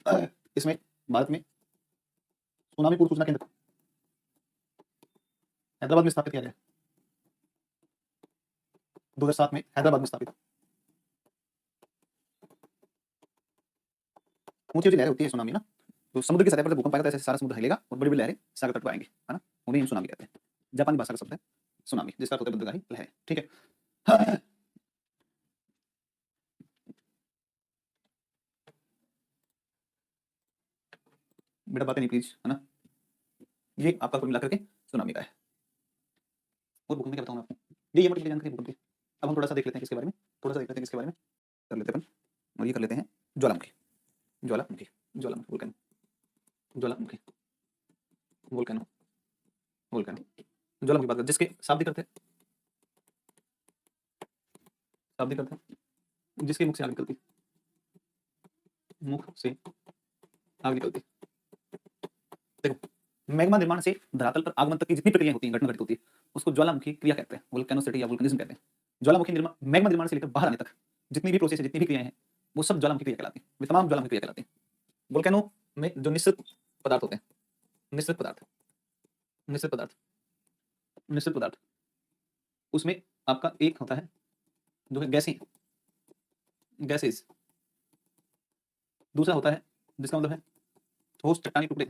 इसमें भारत में सुनामी पूर्व सूचना केंद्र हैदराबाद में स्थापित किया गया, 2007 में हैदराबाद में स्थापित। ऊंची ऊंची लहरें होती है सुनामी ना, तो समुद्र की सतह पर जब भूकंप आएगा तो ऐसे सारा समुद्र हिलेगा और बड़ी बड़ी लहरें सागर तट पर आएंगी, है ना, उन्हें हम सुनामी कहते हैं, जापानी भाषा का शब्द है सुनामी, जिसका अर्थ होता है बंदरगाही लहरें, ठीक है। बेटा बातें नहीं प्लीज, है ना। ये आपका कुल मिलाकर के सुनामी का है। और भूकंप में क्या बताऊँ मैं आपको, ये मोटी जानकारी भूकंप की। अब हम थोड़ा सा देख लेते हैं किसके बारे में, थोड़ा सा देख लेते हैं किसके बारे में, कर लेते हैं अपन। और ये कर लेते हैं ज्वालामुखी, ज्वालामुखी, ज्वालामुखी, वोल्केनो, ज्वालामुखी, वोल्केनो, वोल्केनो। ज्वालामुखी बात कर, जिसके शाब्दिक अर्थ है, शाब्दिक अर्थ है जिसके मुख से आग निकलती, मुख से आग निकलती। देखो, मैग्मा निर्माण से धरातल पर आगमन तक की जितनी प्रक्रियाएं होती हैं, घटना घटित होती है, उसको ज्वालामुखी क्रिया कहते हैं, वोल्केनोसिटी या वोल्केनिज्म कहते हैं। ज्वालामुखी निर्माण, मैग्मा निर्माण से लेकर बाहर आने तक जितनी भी प्रोसेस है, जितनी भी क्रियाएं हैं, वो सब ज्वालामुखी क्रिया कहलाती हैं, वे तमाम ज्वालामुखी क्रिया कहलाती हैं। वोल्केनो में जो निश्चित पदार्थ होते हैं, निश्चित पदार्थ, निश्चित पदार्थ, निश्चित पदार्थ, उसमें आपका एक होता है जो है गैसी, गैसेस। दूसरा होता है जिसका मतलब है ठोस चट्टानी टुकड़े।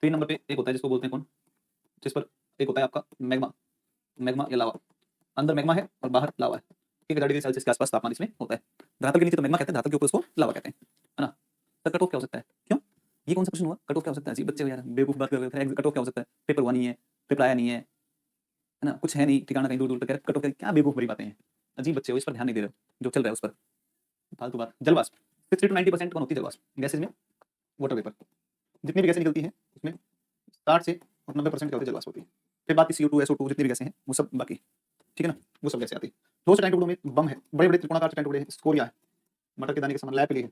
3 नंबर पे एक होता है जिसको बोलते हैं कौन, जिस पर एक होता है आपका मैग्मा, मैग्मा या लावा। अंदर मैग्मा है और बाहर लावा है। ठीक है, 30 डिग्री सेल्सियस के आसपास तापमान इसमें होता है। धरातल के नीचे तो मैग्मा कहते हैं, धरातल के ऊपर उसको लावा कहते हैं, है ना। सर कट ऑफ क्या हो सकता है, क्यों, ये कौन सा प्रश्न हुआ, कट ऑफ क्या हो सकता है, अजीब बच्चे हो यार, बेवकूफ बात कर रहे थे। कट ऑफ क्या हो सकता है, पेपर हुआ नहीं है, पेपर आया नहीं है ना, कुछ है नहीं ठिकाना, कहीं दूर दूर तक, कट ऑफ क्या बेवकूफ बड़ी बातें हैं, अजीब बच्चे हो, इस पर ध्यान नहीं दे रहे हो, जो चल रहा है उस पर फालतू बात। जलवाष्प 60 to 90% कौन होती है जलवाष्प, गैसेज में वाटर वेपर। जितनी भी गैसें निकलती हैं उसमें 60 से 90% क्या होती है, जलवाष्प होती है। फिर बाकी CO2 SO2 जितनी भी गैसें हैं वो सब बाकी, ठीक है ना, वो सब गैसें आती है। ठोस चट्टानी टुकड़ों में बम है, बड़े बड़े त्रिकोणाकार चट्टानी टुकड़े हैं, स्कोरिया है, मटर के दाने के समान, लैपिली है,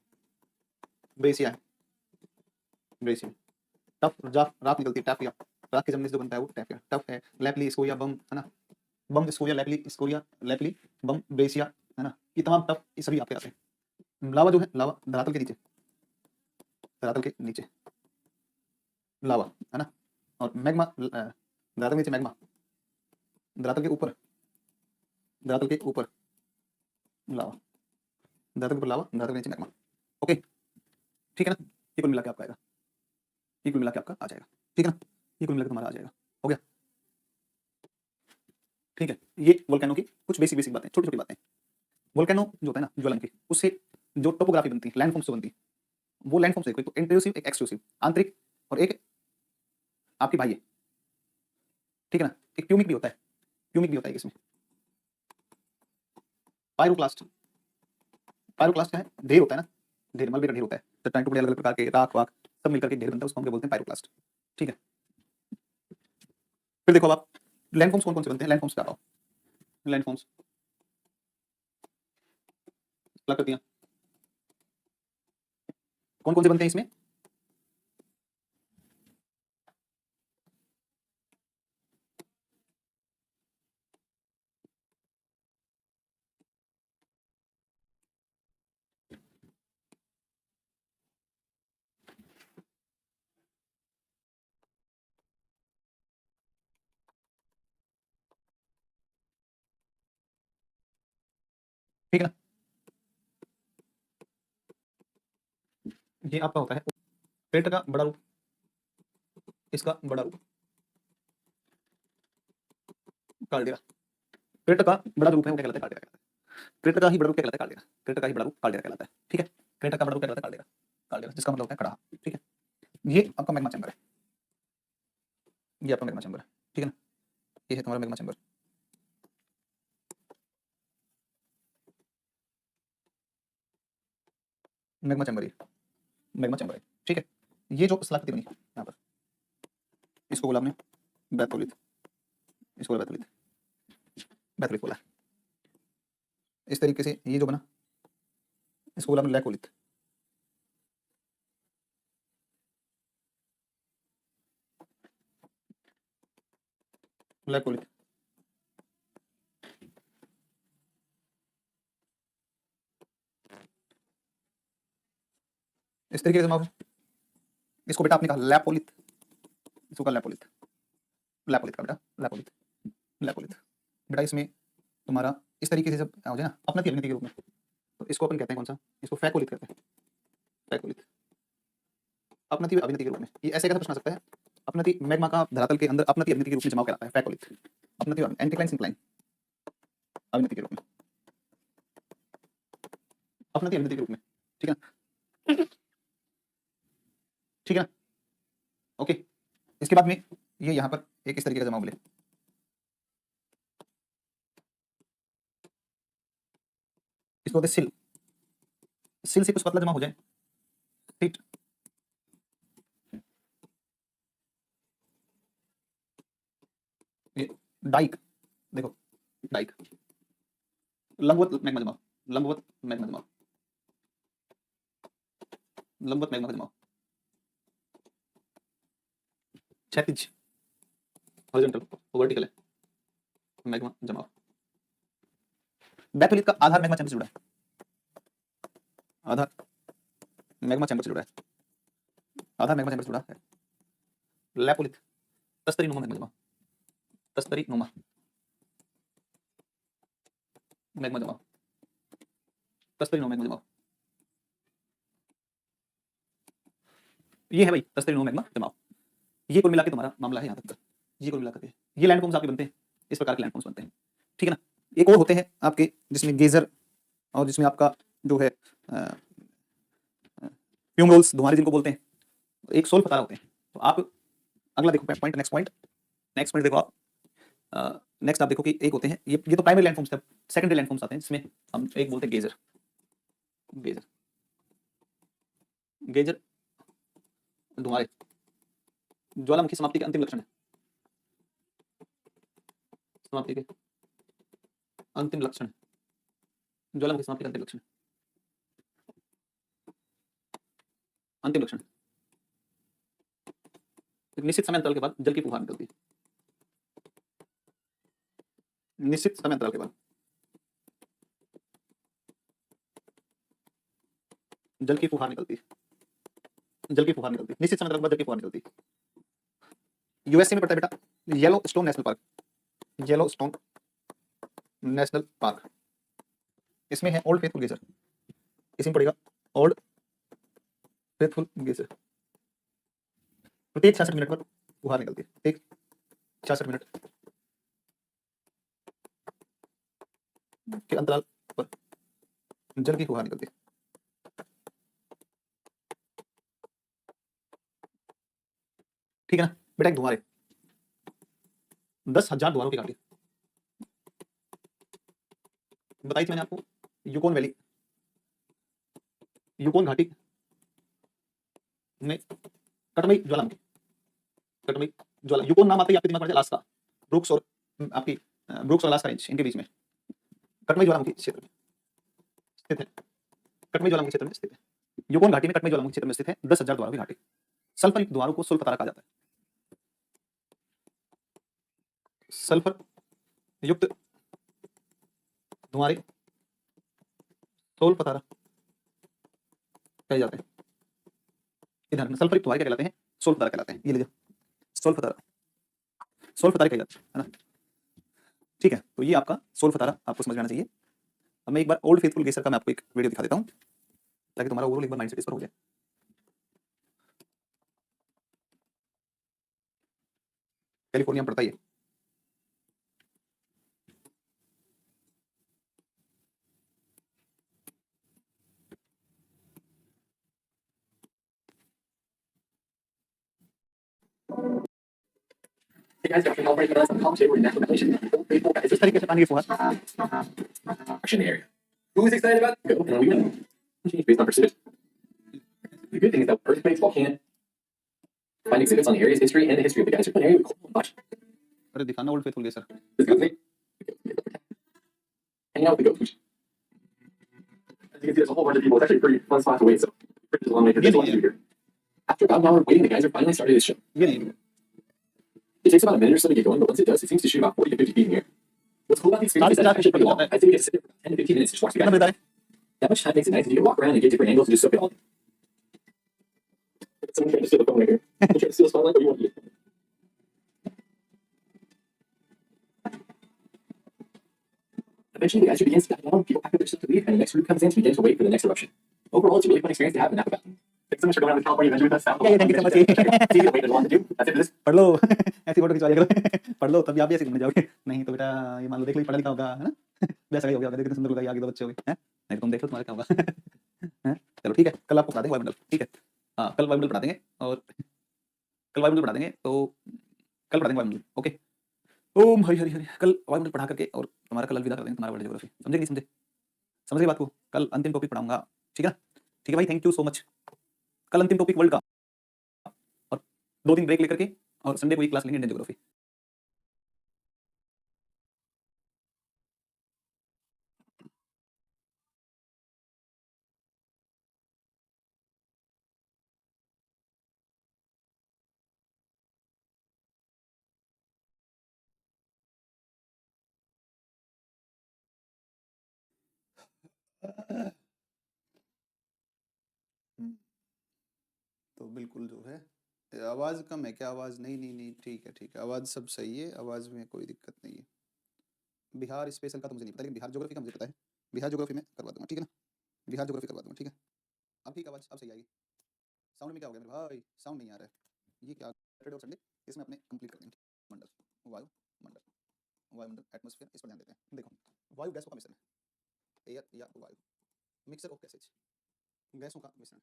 ब्रेसिया है, ब्रेसिया, टफ राख निकलती है, टैफिया, राख के जमने से जो बनता है वो टैफिया, टफ है, लैपली, स्कोरिया, बम, है ना, बम, स्कोरिया, लैपली, स्कोरिया, लैपली, बम, ब्रेसिया, है ना, ये तमाम टफ, ये सभी आपके आते हैं। लावा जो है, लावा धरातल के नीचे, धरातल के नीचे लावा, है ना, और मैग्मा धरातल के नीचे मैग्मा, धरातल के ऊपर, धरातल के ऊपर लावा, धरातल के ऊपर लावा, धरातल के नीचे मैग्मा। ओके, ठीक है ना, ये कुल मिला के आपका आएगा, ये कुल मिला के आपका आ जाएगा, ठीक है ना, ये कुल मिला के तुम्हारा आ जाएगा, हो गया, ठीक है। ये वोल्केनो की कुछ बेसिक बेसिक बातें, छोटी छोटी बातें। वोल्केनो जो होता है ना, ज्वालामुखी, उससे जो टोपोग्राफी बनती है, लैंडफॉर्म्स जो बनती है, वो लैंडफॉर्म्स है, कोई तो इंट्रूसिव, एक एक्सट्रूसिव, आंतरिक और एक आपकी बाह्य, ठीक है ना। एक प्यूमिक भी होता है, प्यूमिक भी होता है इसमें। पायरोक्लास्ट, पायरोक्लास्ट क्या है, ढेर होता है ना, ढेर, मलबे का ढेर होता है, चट्टान टुकड़े अलग अलग प्रकार के, राख वाख सब मिलकर के ढेर बनता है, उसको हम क्या बोलते हैं, पायरोक्लास्ट, ठीक है। फिर देखो अब आप लैंडफॉर्म्स कौन कौन से बनते हैं, लैंडफॉर्म्स क्या बताओ, लैंडफॉर्म्स कलाकृतियां कौन कौन से बनते हैं इसमें, ठीक है ना। ये आपका होता है पेट का बड़ा रूप, इसका बड़ा रूप काल्डेरा, पेट का बड़ा रूप है वो क्या कहलाता है, काल्डेरा कहलाता है। क्रेटर का ही बड़ा रूप क्या कहलाता है, काल्डेरा, क्रेटर का ही बड़ा रूप काल्डेरा कहलाता है, ठीक है। क्रेटर का बड़ा रूप क्या कहलाता है, काल्डेरा, काल्डेरा जिसका मतलब होता है कड़ाहा, ठीक है। ये आपका मैग्मा चैम्बर है, ये आपका मैग्मा चैम्बर है, ठीक है ना, ये है तुम्हारा मैग्मा चैम्बर, मैग्मा चैम्बर, ये मैग्मा चैम्बर है, ठीक है। ये जो स्थलाकृति बनी यहाँ पर, इसको बोला हमने बैथोलिथ, इसको बोला बैथोलिथ, बैथोलिथ बोला। इस तरीके से ये जो बना, इसको बोला हमने लैकोलिथ, लैकोलिथ। इस तरीके से जमा, इसको बेटा आपने कहा लैपोलिथ, इसको कहा लैपोलिथ, लैपोलिथ का बेटा, लैपोलिथ, लैपोलिथ। बेटा इसमें तुम्हारा इस तरीके से जब हो जाए ना अपना अभिनति के रूप में, तो इसको अपन कहते हैं कौन सा, इसको फैकोलिथ कहते हैं, फैकोलिथ, अपनति अभिनति के रूप में। ये ऐसे कैसा प्रश्न आ सकता है, अपनति मैग्मा का धरातल के अंदर अपनति अभिनति के रूप में जमाव कहलाता है, फैकोलिथ, अपनति एंटीक्लाइन सिंक्लाइन अभिनति के रूप में, अपनति अभिनति के रूप में, ठीक है ना, ठीक है ना, ओके। इसके बाद में ये यहाँ पर एक इस तरीके का जमा बोले, इसको बोलते हैं सिल, सिल से कुछ पतला जमा हो जाए, ठीक। ये डाइक, देखो डाइक, लंबवत मैग्मा जमाव, लंबवत मैग्मा जमाव, लंबवत मैग्मा जमाव, क्षैतिज हॉरिजॉन्टल, वर्टिकल है मैग्मा जमाव। बैथोलिथ का आधार मैग्मा चैम्बर से जुड़ा है, आधार मैग्मा चैम्बर से जुड़ा है, आधार मैग्मा चैम्बर से जुड़ा है। लैपोलिथ तस्तरी नुमा मैग्मा जमाव, तस्तरी नुमा मैग्मा जमाव, तस्तरी नुमा मैग्मा जमाव, ये है भाई तस्तरी नुमा मैग्मा जमाव। ये कुल मिला के तुम्हारा मामला है यहाँ तक का, ये कुल मिला करके ये लैंडफॉर्म्स आपके बनते हैं, इस प्रकार के लैंडफॉर्म्स बनते हैं, ठीक है ना। एक और होते हैं आपके जिसमें गेजर और जिसमें आपका जो है फ्यूमरोल्स धुआंधार जिनको बोलते हैं, एक सोल फतारा होते हैं। तो आप अगला देखो point, next point, next point देखो आप, नेक्स्ट आप देखो कि एक होते हैं ये तो प्राइमरी लैंडफॉर्म्स थे, सेकेंडरी लैंडफॉर्म्स आते हैं जिसमें हम एक बोलते हैं गेजर, गेजर, गेजर धुआंधार ज्वालामुखी समाप्ति के अंतिम लक्षण है, समाप्ति के अंतिम लक्षण, ज्वालामुखी समाप्ति का अंतिम लक्षण, अंतिम लक्षण। एक निश्चित समय अंतराल के बाद जल की फुहार निकलती है, निश्चित समय अंतराल के बाद जल की फुहार निकलती है, जल की फुहार निकलती है, निश्चित समय अंतराल के बाद जल की फुहार निकलती है। यूएसए में पड़ता है बेटा yellow stone national park, yellow stone national park, इसमें है ओल्ड फेथफुल गेजर, इसमें पड़ेगा ओल्ड फेथफुल गेजर। प्रत्येक 66 मिनट पर फुहार निकलती है, एक 66 मिनट के अंतराल पर जल की फुहार निकलती है, ठीक है ना बेटा। एक धुआं 10,000 धुआरों की घाटी बताई थी मैंने आपको, यूकोन वैली, यूकोन घाटी में कटमई ज्वालामुखी, कटमई ज्वाला, यूकोन नाम आते ही आपके दिमाग में अलास्का, ब्रुक्स और आपकी ब्रुक्स और अलास्का रेंज इनके बीच में कटमई ज्वालामुखी क्षेत्र में स्थित है, कटमई ज्वालामुखी क्षेत्र में स्थित है, यूकोन घाटी में कटमई ज्वालामुखी क्षेत्र में स्थित है 10,000 द्वारों की घाटी। सल्फर युक्त द्वारों को सुल्फतारा कहा जाता है, सल्फर युक्त धुआरे सोलफतारा कहे जाते हैं, इधर सल्फर युक्त धुआरे क्या कहलाते हैं, सोलफतारा कहलाते हैं। ये लीजिए सोलफतारा, सोलफतारा कहे जाते हैं, है ना, ठीक है। तो ये आपका सोलफतारा आपको समझ में आना चाहिए। अब मैं एक बार ओल्ड फेथफुल गेसर का मैं आपको एक वीडियो दिखा देता हूँ ताकि तुम्हारा ओवरऑल एक बार माइंडसेट इस पर हो जाए। कैलिफोर्निया में पड़ता है। इस तरीके से पानी की फुहार action area. Who is excited about go? And we know. Change based on pursuit. The good thing is that earthquakes, volcanic, find exhibits on the area's history and the history of the geyser. An area with cold much. अरे दिखाना old faithful geyser, This goes me. Hanging out with the goat. As you can see, there's a whole bunch of people. It's actually a pretty fun spot to wait. So, pretty long way because there's a lot to do here. After about an hour of waiting, the geyser finally started its show. ये नहीं It takes about a minute or so to get going, but once it does, it seems to shoot about 40 to 50 feet in the air. What's cool about the experience is that it's actually pretty long. I'd say we get to sit there for 10 to 15 minutes to just watch the कितना geyser. मिलता है, That much time makes it nice, and you can walk around and get different angles and just soak it all in. Someone trying to steal the phone right here. You trying to steal the spotlight? What do you want to do? Eventually, the geyser begins to die down, people pack up their stuff to leave, and the next group comes in to begin to wait for the next eruption. Overall, it's a really fun experience to have in Napa Valley. Thanks so much for going on the California Adventure with us. Yeah, thank you so much. See you later. Want to do? That's it for this. पढ़ लो ऐसी फोटो खिंचवाया करो पढ़ लो तभी आप भी ऐसे घूमने जाओगे, नहीं तो बेटा ये मान लो देख लो पढ़ा लिखा होगा, है ना, वैसा ही हो गया होगा, कितने सुंदर होगा, आगे तो बच्चे हो गए हैं, नहीं तो तुम देख लो तुम्हारा क्या होगा हैं। चलो ठीक है, कल आपको पढ़ा देंगे वायुमंडल, ठीक है। हाँ, कल वायुमंडल पढ़ा देंगे और कल वायुमंडल पढ़ा देंगे, तो कल पढ़ा देंगे वायुमंडल, ओके। ओम हरि हरि हरि, कल वायुमंडल पढ़ा करके और तुम्हारा कल अलविदा कर देंगे, तुम्हारा वर्ल्ड ज्योग्राफी, समझे कि नहीं समझे? समझ गए बात को? कल अंतिम टॉपिक पढ़ाऊंगा, ठीक है ना? ठीक है भाई, थैंक यू सो मच। कल अंतिम टॉपिक वर्ल्ड का, और 2 दिन ब्रेक लेकर के और संडे को एक क्लास लेंगे इंडियन ज्योग्राफी। तो बिल्कुल जो है आवाज़ कम है क्या? आवाज़ नहीं नहीं नहीं, ठीक है ठीक है, आवाज़ सब सही है, आवाज़ में कोई दिक्कत नहीं है। बिहार स्पेशल का तो मुझे नहीं पता, लेकिन बिहार ज्योग्राफी का मुझे पता है। बिहार ज्योग्राफी में करवा दूंगा, ठीक है ना? बिहार ज्योग्राफी करवा दूंगा, ठीक है। अब ठीक, आवाज़ अब सही आएगी। साउंड में क्या हो गया मेरे भाई? साउंड नहीं आ रहा है। ये क्या, सैटरडे और संडे इसमें अपने कंप्लीट कर देंगे। मंडल, वायु मंडल, वायुमंडल, एटमॉस्फेयर, इस पर ध्यान देते हैं। देखो, वायु गैसों का मिश्रण है, एयर या वायु, मिक्सर ऑफ गैसेज, गैसों का मिश्रण,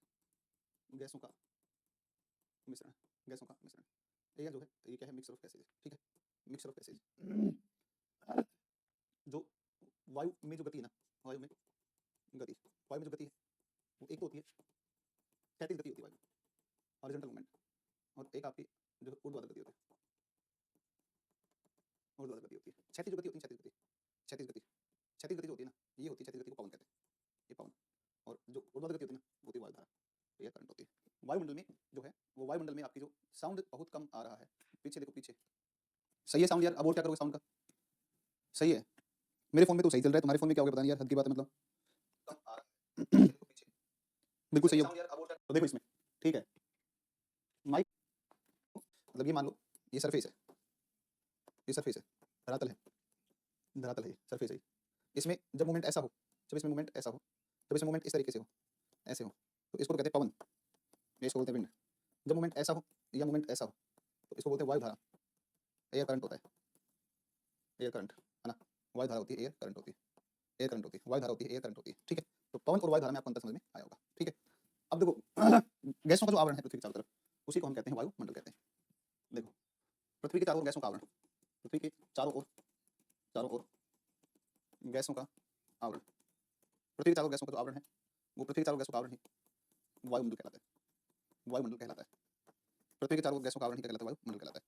गैसों का मिश्रण, गैसों का मिश्रण। एयर जो है ये क्या है? मिक्सर ऑफ गैसेज, ठीक है, मिक्सर ऑफ गैसेज। जो वायु में जो गति है ना, वायु में गति, वायु में जो गति है वो एक तो होती है क्षैतिज गति होती है वायु, हॉरिजॉन्टल मूवमेंट, और एक आपकी जो ऊर्ध्वाधर गति होती है, ऊर्ध्वाधर गति होती है। क्षैतिज गति होती है, क्षैतिज गति, क्षैतिज गति, क्षैतिज गति जो होती है ना, ये होती है क्षैतिज गति को पवन कहते हैं, ये पवन। और जो ऊर्ध्वाधर गति होती है ना, वो होती है वायु धारा, एयर करंट होती है। वायुमंडल में जो है वो, वायुमंडल में आपकी जो साउंड बहुत कम आ रहा है, पीछे देखो पीछे, सही है साउंड यार? अब और क्या करोगे साउंड का? सही है, मेरे फोन में तो सही चल रहा है, तुम्हारे फोन में क्या हो गया पता नहीं यार, हद की बात है मतलब। कम आ रहा है, देखो पीछे, बिल्कुल सही है। तो देखो इसमें, ठीक है, माइक मतलब ये मान लो ये सरफेस है, ये सरफेस है, धरातल है, धरातल है, सरफेस है। इसमें जब मोमेंट ऐसा हो, जब इसमें मोमेंट ऐसा हो, जब इसमें मोमेंट इस तरीके से हो, ऐसे हो, तो इसको कहते हैं पवन, इसको बोलते हैं विंड। जब मोमेंट ऐसा हो या मोमेंट ऐसा हो, तो इसको बोलते हैं वायु धारा, एयर करंट होता है, एयर करंट है ना। वायु धारा होती है, एयर करंट होती है, एयर करंट होती है, वायु धारा होती है, एयर करंट होती है, ठीक है। तो पवन और वायु धारा में आपको अंतर समझ में आया होगा, ठीक है। अब देखो, गैसों का जो आवरण है पृथ्वी के चारों तरफ, उसी को हम कहते हैं वायुमंडल कहते हैं। देखो, पृथ्वी के चारों ओर गैसों का आवरण, पृथ्वी के चारों ओर, चारों ओर गैसों का आवरण, पृथ्वी के चारों ओर गैसों का जो आवरण है, वो पृथ्वी के चारों ओर गैसों का आवरण ही वायुमंडल कहलाता है, वायुमंडल कहलाता है। पृथ्वी के चारों ओर गैसों का आवरण ही क्या कहलाता है? वायुमंडल कहलाता है,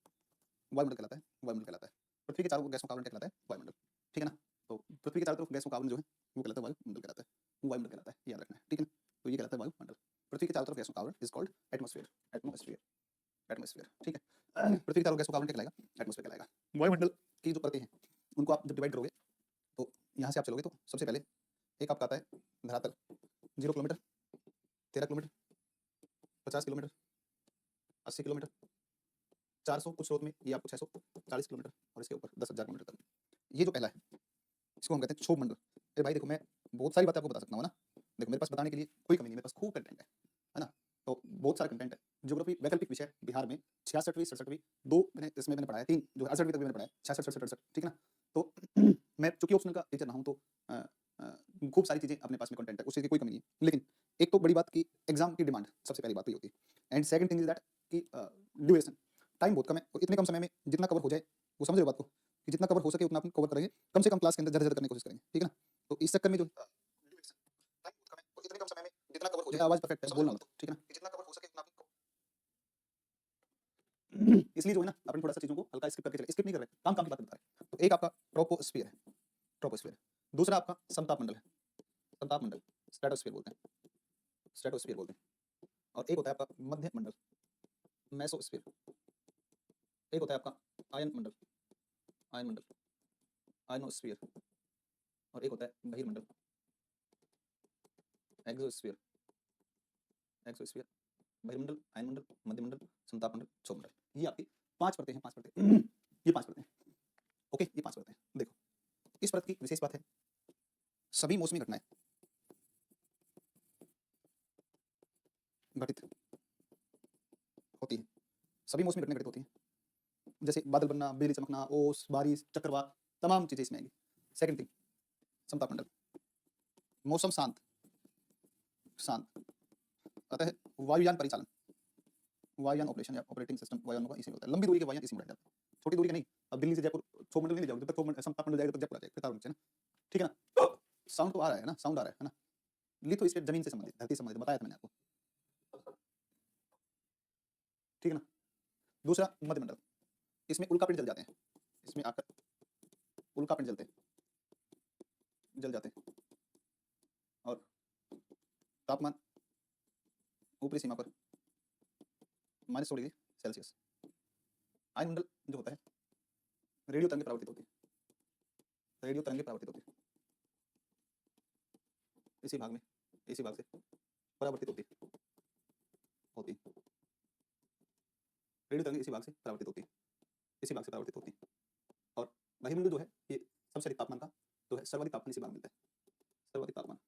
वायुमंडल कहलाता है, वायुमंडल कहलाता है। पृथ्वी के चारों ओर गैसों का आवरण क्या कहलाता है? वायुमंडल, ठीक है ना। तो पृथ्वी के चारों तरफ गैसों का आवरण जो है वो कहलाता है वायुमंडल कहलाता है, वो वायुमंडल कहलाता है, याद रखना है, ठीक है ना। तो ये कहलाता है वायुमंडल। पृथ्वी के चारों तरफ गैसों का आवरण is called atmosphere, atmosphere, atmosphere, ठीक है। पृथ्वी के चारों गैसों का आवरण क्या कहलाएगा? एटमॉस्फेयर कहलाएगा। वायुमंडल की जो परतें हैं उनको आप जब डिवाइड करोगे, तो यहाँ से आप चलोगे तो सबसे पहले एक आपका आता है धरातल, 0 किलोमीटर, 13 किलोमीटर, 50 किलोमीटर, 80 किलोमीटर, 400, कुछ स्रोत में ये आपको 640 किलोमीटर, और इसके ऊपर 10,000 किलोमीटर तक। ये जो पहला है इसको हम कहते हैं क्षोभ मंडल। अरे भाई देखो, मैं बहुत सारी बातें आपको बता सकता हूँ ना, देखो मेरे पास बताने के लिए कोई कमी नहीं, मेरे पास खूब कंटेंट है ना। तो बहुत सारा कंटेंट है। ज्योग्राफी वैकल्पिक विषय बिहार में 66वीं 67वीं, 2 मैंने इसमें मैंने पढ़ाया, 3 जो 68वीं तक भी मैंने पढ़ाया, 66 67 68, ठीक है ना। तो मैं चूंकि ऑप्शनल का टीचर रहा हूँ, तो खूब सारी चीज़ें अपने पास में कंटेंट है, उससे कोई कमी नहीं है। लेकिन एक तो बड़ी बात की एग्जाम की डिमांड सबसे पहली बात तो ये होती है, and second thing is that कि ड्यूरेशन, टाइम बहुत कम है, और इतने कम समय में जितना कवर हो जाए, वो समझ रहे हो बात को, कि जितना कवर हो सके उतना अपन कवर करेंगे, कम से कम क्लास के अंदर ज़्यादा करने की कोशिश करेंगे, ठीक है ना। तो इस चक्कर में जो duration, time बहुत कम है, और इतने कम समय में जितना कवर हो जाए, आवाज़ परफेक्ट है, बोलना मत, ठीक है ना, कि जितना कवर हो सके उतना इसलिए जो है ना, अपन थोड़ा सा चीज़ों को हल्का स्किप करके चले, स्किप नहीं कर रहे, काम काम की बात बता रहे हैं। तो एक आपका ट्रोपोस्फियर है, ट्रोपोस्फियर। दूसरा आपका समताप मंडल है, समताप मंडल, स्ट्रेटोस्फियर बोलते हैं, स्ट्रेटोस्फियर बोलते हैं। और एक होता है आपका मध्य मंडल, मेसोस्फियर। एक होता है आपका आयन मंडल, आयन मंडल, आयनोस्फियर। और एक होता है बहिर्मंडल, एक्सोस्फियर, एक्सोस्फियर, बहिर्मंडल, आयन मंडल, मध्य मंडल, समताप मंडल, क्षोभ मंडल। ये आपकी 5 परतें हैं, 5 परतें। ये 5 परतें हैं, ओके, ये 5 परतें हैं। देखो, इस परत की विशेष बात है, सभी मौसमी घटनाएं घटित होती हैं, सभी मौसमी घटनाएं घटित होती हैं, जैसे बादल बनना, बिजली चमकना, ओस, बारिश, चक्रवात, तमाम चीजें इसमें आएंगी। सेकंड थिंग, समताप मंडल, मौसम शांत, शांत, अतः वायुयान परिचालन, वायुयान ऑपरेशन या ऑपरेटिंग सिस्टम वायुयानों का इसी में होता है। लंबी दूरी के वायुयान इसी में रह जाते हैं, छोटी दूरी के नहीं। अब दिल्ली से जयपुर क्षोभ मंडल नहीं ले जाओगे, जब तक समताप मंडल जाएगा तो जयपुर आ जाएगा, फिर तार नीचे ना, ठीक है ना। साउंड तो आ रहा है ना, साउंड आ रहा है ना। लिथोस्फीयर जमीन से संबंधित, धरती से संबंधित, बताया था मैंने आपको, ठीक है ना। दूसरा मध्यमंडल, इसमें उल्कापिंड जल जाते हैं, इसमें आकर उल्कापिंड जलते हैं, जल जाते हैं, और तापमान ऊपरी सीमा पर -100 डिग्री सेल्सियस। आयनमंडल जो होता है, रेडियो तरंगे परावर्तित होती है, रेडियो तरंगे परावर्तित होती है, इसी भाग में, इसी भाग से परावर्तित होती है, रेडियो तरंगे इसी भाग से परावर्तित होती है, इसी भाग से परावर्तित होती है। और वायुमंडल जो है ये सबसे अधिक तापमान का जो है, सर्वाधिक तापमान इसी भाग में मिलता है, सर्वाधिक तापमान।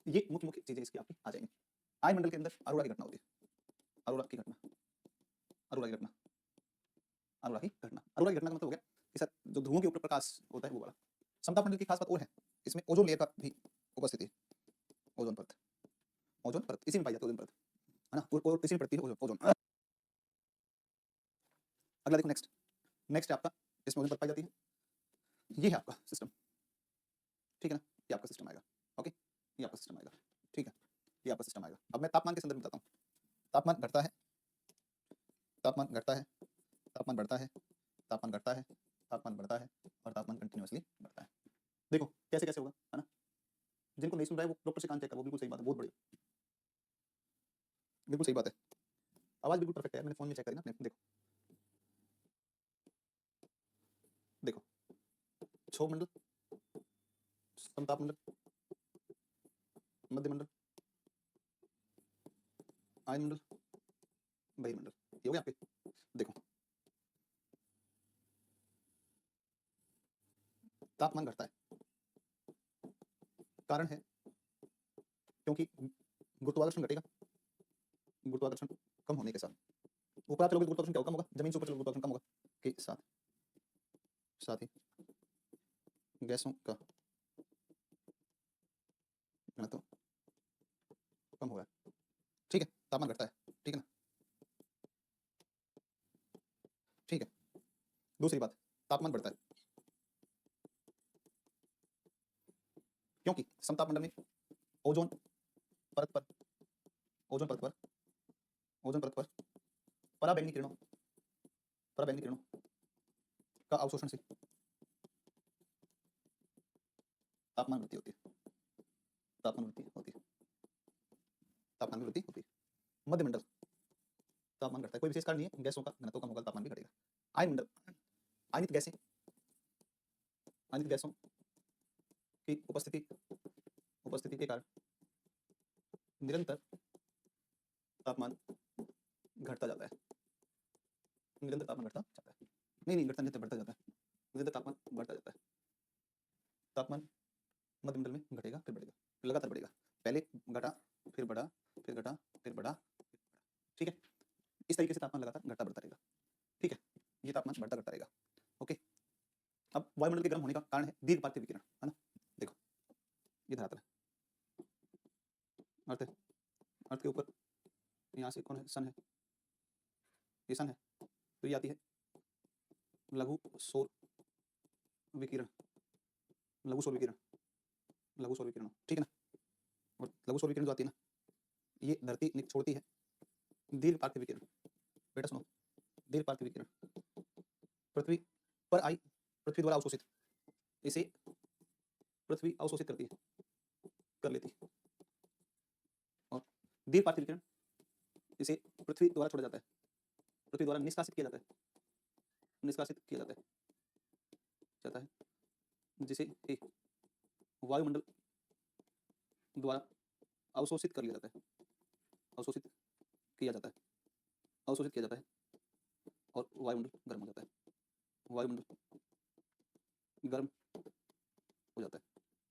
ये मुख्य मुख्य चीजें इसकी आपकी आ जाएंगी। आयनमंडल के अंदर अरोरा की घटना होती है, अरोरा की घटना, अरोरा की घटना, अरोरा की घटना। अरोरा की घटना का मतलब हो गया कि सर जो ध्रुवों के ऊपर प्रकाश होता है वो वाला। समताप मंडल की खास बात और है, इसमें ओजोन लेयर का भी उपस्थिति है, ओजोन परत, ओजोन परत इसी में पाई जाती है, ओजोन परत है ना, और इसी में पड़ती है ओजोन। अगला देखो, नेक्स्ट नेक्स्ट आपका इसमें ओजोन परत पाई जाती है। ये है आपका सिस्टम, ठीक है ना, ये आपका सिस्टम आएगा, ओके, ये आपका सिस्टम आएगा, ठीक है, ये आपका सिस्टम आएगा। अब मैं तापमान के संदर्भ में बताता हूँ। तापमान घटता है, तापमान घटता है, तापमान बढ़ता है, तापमान घटता है, तापमान बढ़ता है, और तापमान कंटिन्यूअसली बढ़ता है। देखो कैसे कैसे होगा, है ना। जिनको नहीं सुन रहा है वो डॉक्टर से कान चेक कर, वो बिल्कुल सही बात है, बहुत बढ़िया, बिल्कुल सही बात है। आवाज बिल्कुल परफेक्ट है, मैंने फोन में चेक करी ना अपने, देखो देखो, क्षोभ मंडल, समताप मंडल, मध्य मंडल, आयन मंडल, बहिर्मंडल, ये हो गया आपके। देखो तापमान घटता है, कारण है क्योंकि गुरुत्वाकर्षण घटेगा, गुरुत्वाकर्षण कम होने के साथ, ऊपर आप चलोगे तो गुरुत्वाकर्षण क्या कम होगा, जमीन से ऊपर चलोगे गुरुत्वाकर्षण कम होगा, के साथ साथ ही गैसों का घनत्व कम होगा, ठीक है, तापमान घटता है, ठीक है ना, ठीक है। दूसरी बात, तापमान बढ़ता है क्योंकि समताप मंडल में ओजोन परत पर, ओजोन परत पर, ओजोन परत पर पराबैंगनी किरणों, पराबैंगनी किरणों का अवशोषण से तापमान वृद्धि होती है, तापमान वृद्धि होती है, तापमान में वृद्धि होती है। मध्य मंडल, तापमान घटता है, कोई विशेष कारण नहीं है, गैसों का घनत्व कम होगा, तापमान भी घटेगा। आयन मंडल, आयनित गैसें, आयनित गैसों की उपस्थिति, उपस्थिति के कारण निरंतर तापमान घटता जाता है, निरंतर तापमान घटता जाता है, नहीं घटता, निरंतर बढ़ता जाता है, निरंतर तापमान बढ़ता जाता है। तापमान मध्य मंडल में घटेगा फिर बढ़ेगा, लगातार बढ़ेगा, पहले घटा फिर बढ़ा, फिर घटा फिर बढ़ा, ठीक है। इस तरीके से तापमान लगातार घटता बढ़ता रहेगा, ठीक है, ये तापमान बढ़ता घटता रहेगा, ओके। अब वायुमंडल के गर्म होने का कारण है दीर्घ पार्थिव विकिरण, है ना। देखो ये धरातल है, अर्थ है, अर्थ के ऊपर यहाँ से कौन है, सन है, ये सन है, तो ये आती है लघु सौर विकिरण, लघु सौर विकिरण, लघु सौर विकिरण, ठीक है ना। और लघु सौर विकिरण जो आती है ना, ये धरती छोड़ती है दीर्घ पार्थिव विकिरण, बेटा सुनो, दीर्घ पार्थिव विकिरण पृथ्वी पर आई, पृथ्वी द्वारा अवशोषित, इसे पृथ्वी अवशोषित करती है, कर लेती है, और दीर्घ पार्थिव विकिरण इसे पृथ्वी द्वारा छोड़ा जाता है, पृथ्वी द्वारा निष्कासित किया जाता है, निष्कासित किया जाता है, जिसे वायुमंडल द्वारा अवशोषित कर लिया जाता है, अवशोषित किया जाता है, अवशोषित किया जाता है, और वायुमंडल गर्म हो जाता है, वायुमंडल गर्म हो जाता है,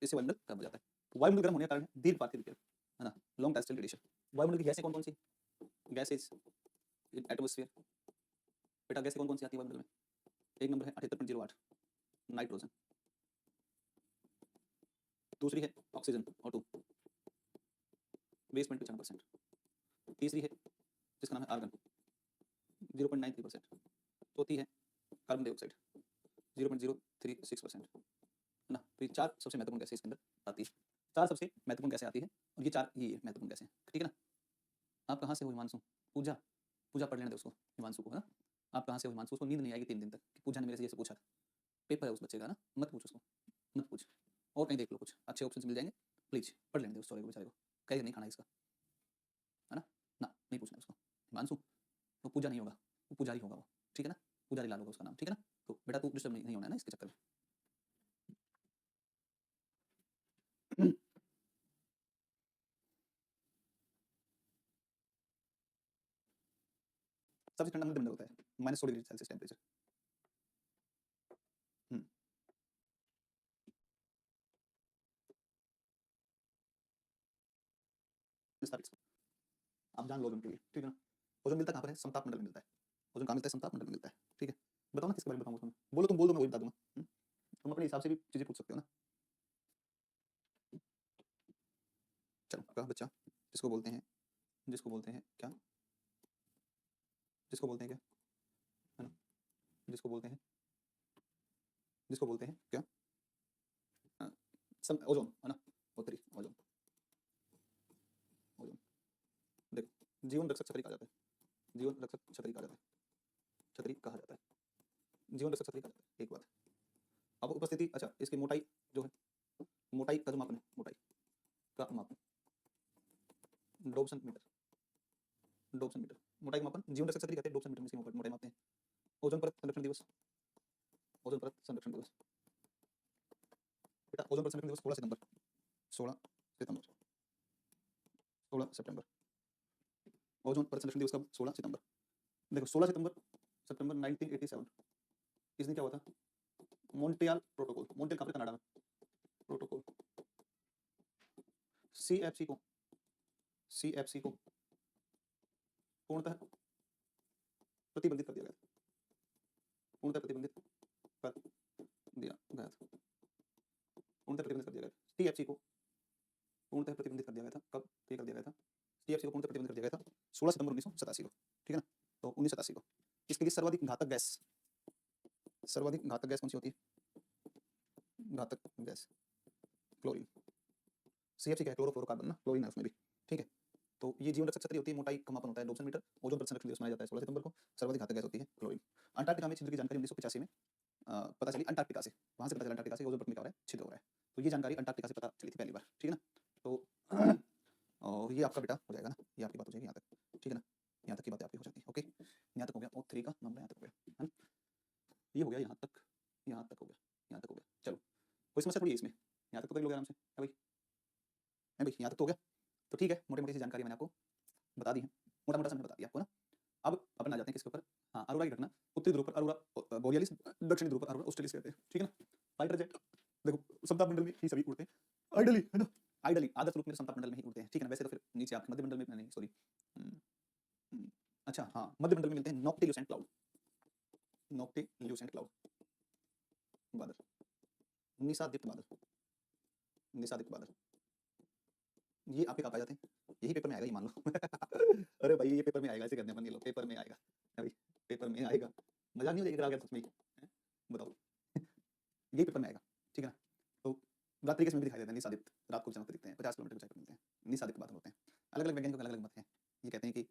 इससे वायुमंडल गर्म हो जाता है। वायुमंडल गर्म होने का कारण है दीर्घ पार्थिव विकिरण, है ना, लॉन्ग टेरेस्ट्रियल रेडिएशन। वायुमंडल की गैसें कौन कौन सी, गैसेज इन एटमॉस्फेयर, बेटा गैसें कौन कौन सी आती है वायुमंडल में, एक नंबर है 78.08 नाइट्रोजन, दूसरी है ऑक्सीजन O2, बेसमेंट पे 6%। तीसरी है जिसका नाम है आर्गन 0.93%। चौथी है कार्बन डाइऑक्साइड 0.036%, है ना। तो ये 4 सबसे महत्वपूर्ण गैसें इसके अंदर आती है। 4 सबसे महत्वपूर्ण गैसें आती हैं और ये 4 ये महत्वपूर्ण गैसें, ठीक है ना। आप कहाँ से हो हिमांशु? पूजा, पूजा पढ़ लेने दो उसको, हिमांशु को, है ना। आप कहाँ से हो हिमांशु? उसको नींद नहीं आएगी 3 दिन तक कि पूजा ने मेरे से ये सब पूछा था। पेपर है उस बच्चे का ना, मत पूछ उसको, मत पूछ। और कहीं देख लो, कुछ अच्छे ऑप्शंस मिल जाएंगे, प्लीज पढ़ लेने दो उस स्टोरी को बेचारे को, कहेगा नहीं खाना इसका, है ना। ना नहीं पूछना है उसको हिमांशु, वो पूजा नहीं होगा, वो पुजारी होगा वो, ठीक है ना। पुजारी लाल होगा उसका नाम, ठीक है ना। तो बेटा तू डिस्टर्ब नहीं होना है ना इसके चक्कर में। सबसे ठंडा मध्य मंडल होता है, -100 डिग्री सेल्सियस टेम्परेचर। विस्तारित आप जान लो ओजोन के लिए, ठीक है ना। ओजोन मिलता कहाँ पर है? समताप मंडल में मिलता है। ओजोन कहाँ मिलता है? समताप मंडल में मिलता है, ठीक है। बताओ ना किसके बारे में बताऊँ तुम्हें? बोलो, तुम बोल दो, मैं वही बता दूंगा। तुम अपने हिसाब से भी चीजें पूछ सकते हो ना। चलो आपका बच्चा जिसको बोलते हैं, जिसको बोलते हैं क्या, जिसको बोलते हैं क्या, है ना, जिसको बोलते हैं, जिसको बोलते हैं क्या, ओजोन, है ना। उत्तरी ओजोन, ओजोन। देखो जीवन रक्षक छतरी कहा जाता है, जीवन रक्षक छतरी कहा जाता है, छतरी कहा जाता है, जीवन रक्षक छतरी कहा जाता है। एक बात, अब उपस्थिति, अच्छा इसकी मोटाई जो है, मोटाई का जो मापन है, मोटाई का मापन डोबसन मीटर, डोबसन मीटर मोटाई का मापन जीवन रक्षक छतरी कहते हैं, डोबसन मीटर में इसकी मोटाई मापते हैं। ओजोन परत संरक्षण दिवस, ओजोन परत संरक्षण दिवस, बेटा ओजोन परत संरक्षण दिवस 16 सितंबर, 16 सितंबर, 16 सितंबर। ओजोन परत संरक्षण दिवस कब? 16 सितंबर। देखो 16 सितंबर, सितंबर 1987 इस दिन क्या हुआ था? मॉन्ट्रियल प्रोटोकॉल, मॉन्ट्रियल कहाँ पर? कनाडा में। प्रोटोकॉल सीएफसी को, सीएफसी को पूर्णतः प्रतिबंधित कर दिया गया था, पूर्णतः प्रतिबंधित कर दिया गया था, पूर्णतः प्रतिबंधित कर दिया गया था। टीएफसी को पूर्णतः प्रतिबंधित कर दिया गया था, कब ये कर दिया गया था? टीएफसी को पूर्णतः प्रतिबंधित कर दिया गया था 16 सितंबर 1987 को, ठीक है ना। तो 1987 को इसके लिए सर्वाधिक घातक गैस, सर्वाधिक घातक गैस कौन सी होती है? घातक गैस क्लोरीन। सीएफसी क्या है? क्लोरोफ्लोरोकार्बन ना, क्लोरीन है उसमें भी, ठीक है। तो ये जीवन रक्षक छतरी होती है, मोटाई का मापन होता है डोबसन मीटर। ओजोन परत संरक्षण दिवस मनाया जाता है 16 सितंबर को। सर्वाधिक घातक गैस होती है क्लोरीन। अंटार्कटिका में छिद्र की जानकारी 1985 में पता चली, अंटार्कटिका से, वहां से पता चला अंटार्कटिका से ओजोन परत में क्या हो रहा है? छिद्र हो रहा है। तो ये जानकारी अंटार्कटिका से पता चली थी पहली बार, ठीक है ना। तो और ये आपका बेटा हो जाएगा ना, ये आपकी बात हो जाएगी यहाँ तक, ठीक है ना। यहाँ तक की बातें आपकी हो जाती है, ओके। यहाँ तक हो गया, O3 का मामला यहाँ तक हो गया, है ना। ये हो गया यहाँ तक, यहाँ तक हो गया, यहाँ तक हो गया। चलो कोई समस्या थोड़ी है इसमें, यहाँ तक तो कर लोगे आराम से, है भाई, है भाई, यहाँ तक तो हो गया। तो ठीक है, मोटी मोटी सी जानकारी मैंने आपको बता दी है, मोटा मोटा समझ बता दिया आपको ना। अब अपन आ जाते हैं किसके ऊपर? हाँ, अरोरा की घटना। उत्तरी ध्रुव पर अरोरा बोरियलिस, दक्षिणी ध्रुव पर अरोरा ऑस्ट्रेलिस कहते हैं, ठीक है ना। फाइटर जेट देखो समताप मंडल में ही सभी उड़ते हैं, आइडली, है ना। आइडली आदर्श रूप में समताप मंडल में ही उड़ते हैं, ठीक है ना। वैसे तो फिर नीचे आपके मध्य मंडल में नहीं, सॉरी, अच्छा हाँ, मध्य मंडल में मिलते हैं नॉक्टिल्यूसेंट क्लाउड, नॉक्टिल्यूसेंट क्लाउड बादल, निशादीप्त बादल, निशादीप्त बादल। ये आपके कहाँ पाए जाते हैं? यही पेपर में आएगा, ये मान लो। अरे भाई ये पेपर में आएगा, ऐसे करने अपन, ये लो पेपर में आएगा, है भाई, पेपर में आएगा। मजाक नहीं हो जाएगा, आ गया सच में ही, हैं? बताओ। यही पेपर में आएगा, ठीक है ना। तो रात्रि के समय भी दिखाई देते हैं निशादित, रात को चमकते दिखते हैं, 50 किलोमीटर ऊंचाई पर मिलते हैं, निशादित बादल होते हैं। अलग अलग वैज्ञानिकों के अलग अलग मत हैं। ये कहते हैं कि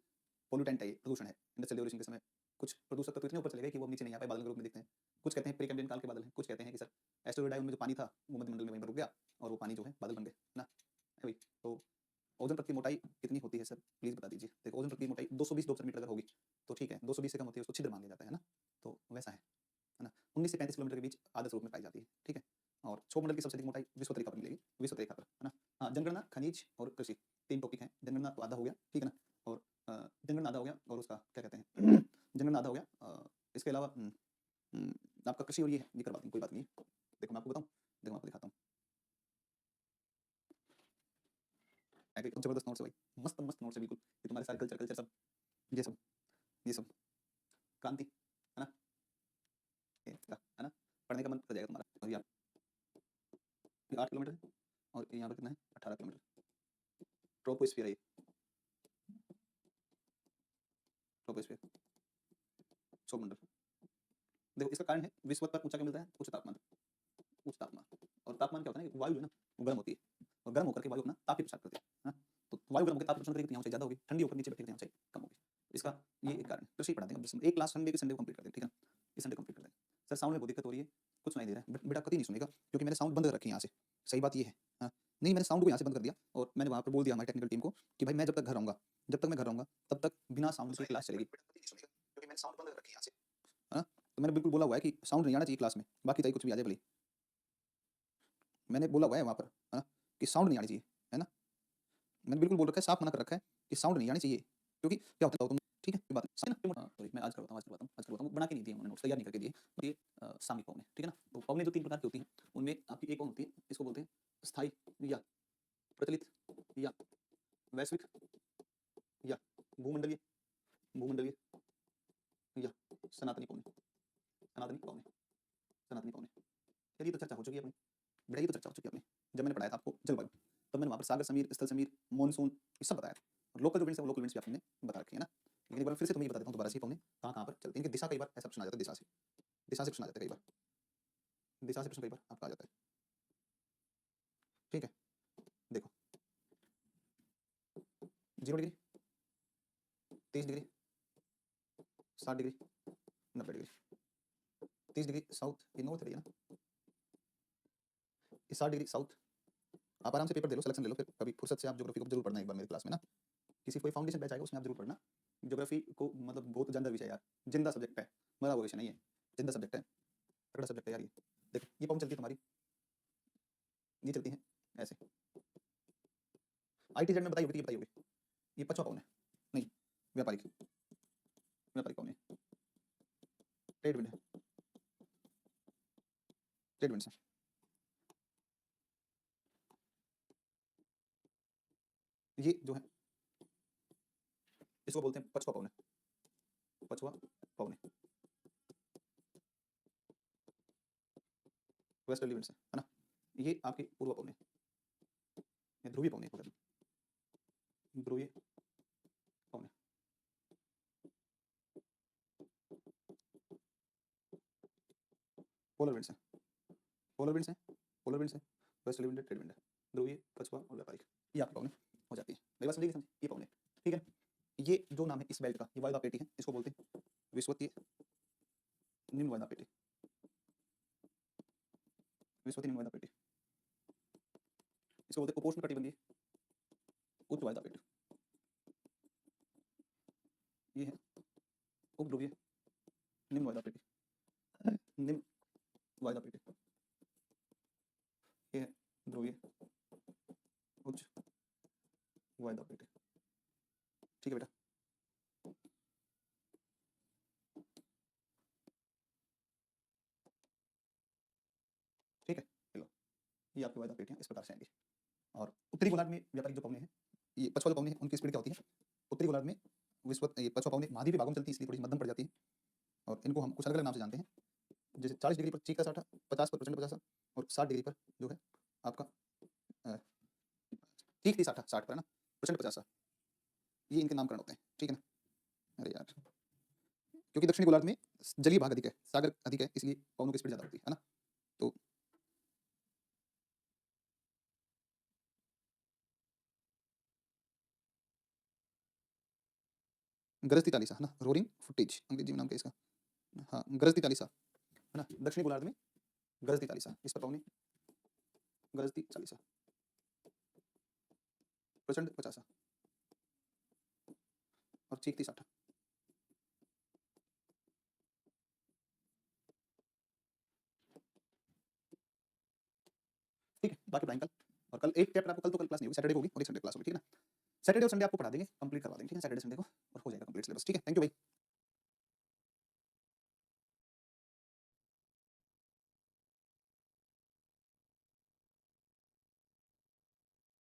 पोल्यूटेंट है, ये प्रदूषण है। इंडस्ट्रियल रिवॉल्यूशन के समय कुछ प्रदूषक तत्व इतने ऊपर चले गए कि वो नीचे नहीं आ पाए, बादल के रूप में दिखते हैं। कुछ कहते हैं प्रीकैम्ब्रियन काल के बादल हैं, कुछ कहते हैं कि सर एस्टेरॉयड आए, उनमें जो पानी था वो मध्यमंडल में वहीं पर रुक गया और वो पानी जो है बादल बन गए ना, है भाई। तो ओजोन परत की मोटाई कितनी होती है सर, प्लीज बता दीजिए। देखो ओजोन परत की मोटाई 220 डोपसन मीटर अगर होगी तो ठीक है, 220 से कम होती है उसको छिद्र मान लिया जाता है ना। तो वैसा है ना। 19 से 35 किलोमीटर के बीच आदर्श रूप में पाई जाती है, ठीक है। और क्षोभमंडल की सबसे अधिक मोटाई विश्व रेखा पर मिलेगी, विश्व रेखा पर, है ना। हाँ, जनगणना, खनिज और कृषि 3 टॉपिक हैं। जनगणना तो आधा हो गया, ठीक है ना। और जनगणना आधा हो गया और उसका क्या कहते हैं, जनगणना आधा हो गया। इसके अलावा आपका कृषि और ये करवा देंगे, कोई बात नहीं है। देखो मैं आपको बताऊँ, देखो मैं आपको दिखाता हूँ, एकदम जबरदस्त नोट्स है भाई, मस्त मस्त नोट्स है बिल्कुल। ये तुम्हारे सारे कल्चर कल्चर सब, ये सब, ये सब क्रांति, है ना, ये है ना। पढ़ने का मन कर जाएगा तुम्हारा। और ये 8 किलोमीटर है और यहाँ पर कितना है? 18 किलोमीटर। ट्रोपोस्फियर है ये, ट्रोपोस्फियर, सौरमंडल। देखो इसका कारण है विश्व पर ऊंचा क्यों मिलता है? उच्च तापमान, उच्च तापमान। और तापमान क्या होता है ना कि वायु जो है ना वो गर्म होती है और गर्म होकर के वायु अपना ताप प्रसार करती है। तो वायु गर्म होकर ताप प्रसार करेगी तो यहाँ ऊंचाई ज़्यादा होगी, ठंडी होकर नीचे बैठेगी तो यहाँ ऊंचाई कम होगी। इसका ये एक कारण है। तो सही पढ़ा देंगे एक क्लास संडे को कंप्लीट कर देंगे, ठीक है? इस संडे कंप्लीट कर देंगे। सर साउंड में बहुत दिक्कत हो रही है, कुछ सुनाई दे रहा है, बेटा कभी नहीं सुनेगा क्योंकि मैंने साउंड बंद कर रखी है यहाँ से। सही बात ये है। हाँ, नहीं मैंने साउंड को यहाँ से बंद कर दिया और मैंने वहाँ पर बोल दिया हमारी टेक्निकल टीम को कि भाई मैं जब तक घर रहूँगा, जब तक मैं घर रहूँगा तब तक बिना साउंड की क्लास चलेगी। क्योंकि मैंने साउंड बंद कर रखी है यहाँ से। हाँ, तो मैंने बिल्कुल बोला हुआ है कि साउंड नहीं आना चाहिए क्लास में, बाकी चाहे कुछ भी आ जाए भले। मैंने बोला हुआ है वहाँ पर, हाँ, कि साउंड नहीं आनी चाहिए, है ना? मैंने बिल्कुल बोल रखा है, साफ मना कर रखा है कि साउंड नहीं आनी चाहिए क्योंकि क्या होता है तुम, ठीक है? ये बात है ना? हाँ, सॉरी मैं आज करवाता हूँ, बना के नहीं दिए उन्होंने, नोट्स तैयार नहीं करके दिए। तो ये सामयिक पवनें, ठीक है ना? तो पवनें जो 3 प्रकार की होती हैं, उनमें आपकी एक पवन होती है, इसको बोलते हैं स्थायी या प्रचलित या वैश्विक या भूमंडलीय, भूमंडलीय या सनातनी पवनें, सनातनी पवनें, सनातनी पवनें। यार ये तो चर्चा हो चुकी है अपनी, बेटा ये तो चर्चा हो चुकी है अपनी। जब मैंने पढ़ाया था आपको जलवायु, तब मैंने वहाँ पर सागर समीर, स्थल समीर, मॉनसून ये सब बताया था। और लोकल जो विंड्स है वो लोकल विंड्स भी आपने बता रखी है ना। लेकिन एक बार फिर से तुम्हें ये बता देता हूँ दोबारा से पवनें कहाँ पर चलती हैं। इनकी दिशा कई बार ऐसा प्रश्न आ जाता है, दिशा से, दिशा से प्रश्न आ जाता है कई बार, दिशा से प्रश्न कई बार आपका आ जाता है, ठीक है? देखो 0 degree, 30 degree, 60 degree, 90 degree. 30 degree south ये नॉर्थ है ना, ये 60 डिग्री साउथ। आप आराम से पेपर दे लो, सिलेक्शन ले लो, फिर कभी फुर्सत से आप ज्योग्राफी को जरूर पढ़ना एक बार मेरे क्लास में ना। किसी कोई फाउंडेशन बैच आएगा उसमें आप जरूर पढ़ना। ज्योग्राफी को मतलब बहुत जानदार विषय है यार, जिंदा सब्जेक्ट है, मरा हुआ विषय नहीं है, जिंदा सब्जेक्ट है, तगड़ा सब्जेक्ट है यार ये। देखो ये पवन चलती है तुम्हारी, ये चलती है ऐसे। ITZ में बताई होगी, ये बताई होगी, ये पछुआ पवन है, नहीं व्यापारिक, व्यापारिक पवन है, ट्रेड विंड है, ट्रेड विंड से। ये जो है इसको बोलते हैं पछुआ पवन है, पछुआ पवन है, वेस्टर्ली विंड से, है ना? ये आपकी पूर्व पवन है, ये ध्रुवीय पवन है, ध्रुवीय पवन है। पोलर विंड्स है, पोलर विंड्स है, पोलर विंड्स है, वेस्टर्ली विंड है, ट्रेड विंड है, ध्रुवीय, पछुआ और व्यापारिक, ये आपकी पवन हो जाती है। मेरी बात समझिए, समझिए ये पवन है, ठीक है? ये जो नाम है इस बेल्ट का, ये वायुदा पेटी है, इसको बोलते हैं विषुवतीय निम्न वायुदा पेटी, विषुवतीय निम्न वायुदा पेटी, इसको बोलते हैं उपोष्ण कटिबंधीय उच्च वायुदा पेटी। ये है उपध्रुवीय निम्न वायुदा पेटी, निम्न वायुदा पेटी। ये है ध्रुवीय उच्च वायुदा पेटी, ठीक है बेटा? ठीक है, चलो ये आपकी वायुदा पेटियां इस प्रकार से आएंगी। और उत्तरी गोलार्ध में व्यापारिक जो पवनें हैं, ये पछुआ जो पवनें हैं उनकी स्पीड क्या होती है? उत्तरी गोलार्ध में ये पछुआ पवनें महाद्वीपीय भागों में चलती है, इसलिए थोड़ी मध्यम पड़ जाती है और इनको हम कुछ अलग अलग नाम से जानते हैं। जैसे 40 डिग्री पर चीख का साठा, 50 पर प्रचंड पचासा और 60 डिग्री पर जो है आपका चीख थी साठा 60 पर, है ना, प्रचंड पचासा, ये इनके नामकरण होते हैं, ठीक है ना? अरे यार क्योंकि दक्षिणी गोलार्ध में जलीय भाग अधिक है, सागर अधिक है, इसलिए पवनों की स्पीड ज़्यादा होती है ना? तो गरजती चालीसा, है ना, रोरिंग फुटेज अंग्रेजी में नाम क्या है इसका? हाँ, गरजती चालीसा, है ना? दक्षिणी गोलार्ध में गरजती चालीसा, इस पर पवनें गरजती चालीसा, प्रचंड पचासा और चीखती साठा। ठीक है, बाकी पढ़ाएंगे कल। और कल एक चैप्टर आपको, कल तो कल क्लास नहीं होगी, सैटरडे को होगी और एक संडे क्लास होगी, ठीक है ना? सैटरडे और संडे आपको पढ़ा देंगे, कंप्लीट करवा देंगे, ठीक है? सैटरडे संडे को और हो जाएगा कंप्लीट सिलेबस, ठीक है? थैंक यू भाई।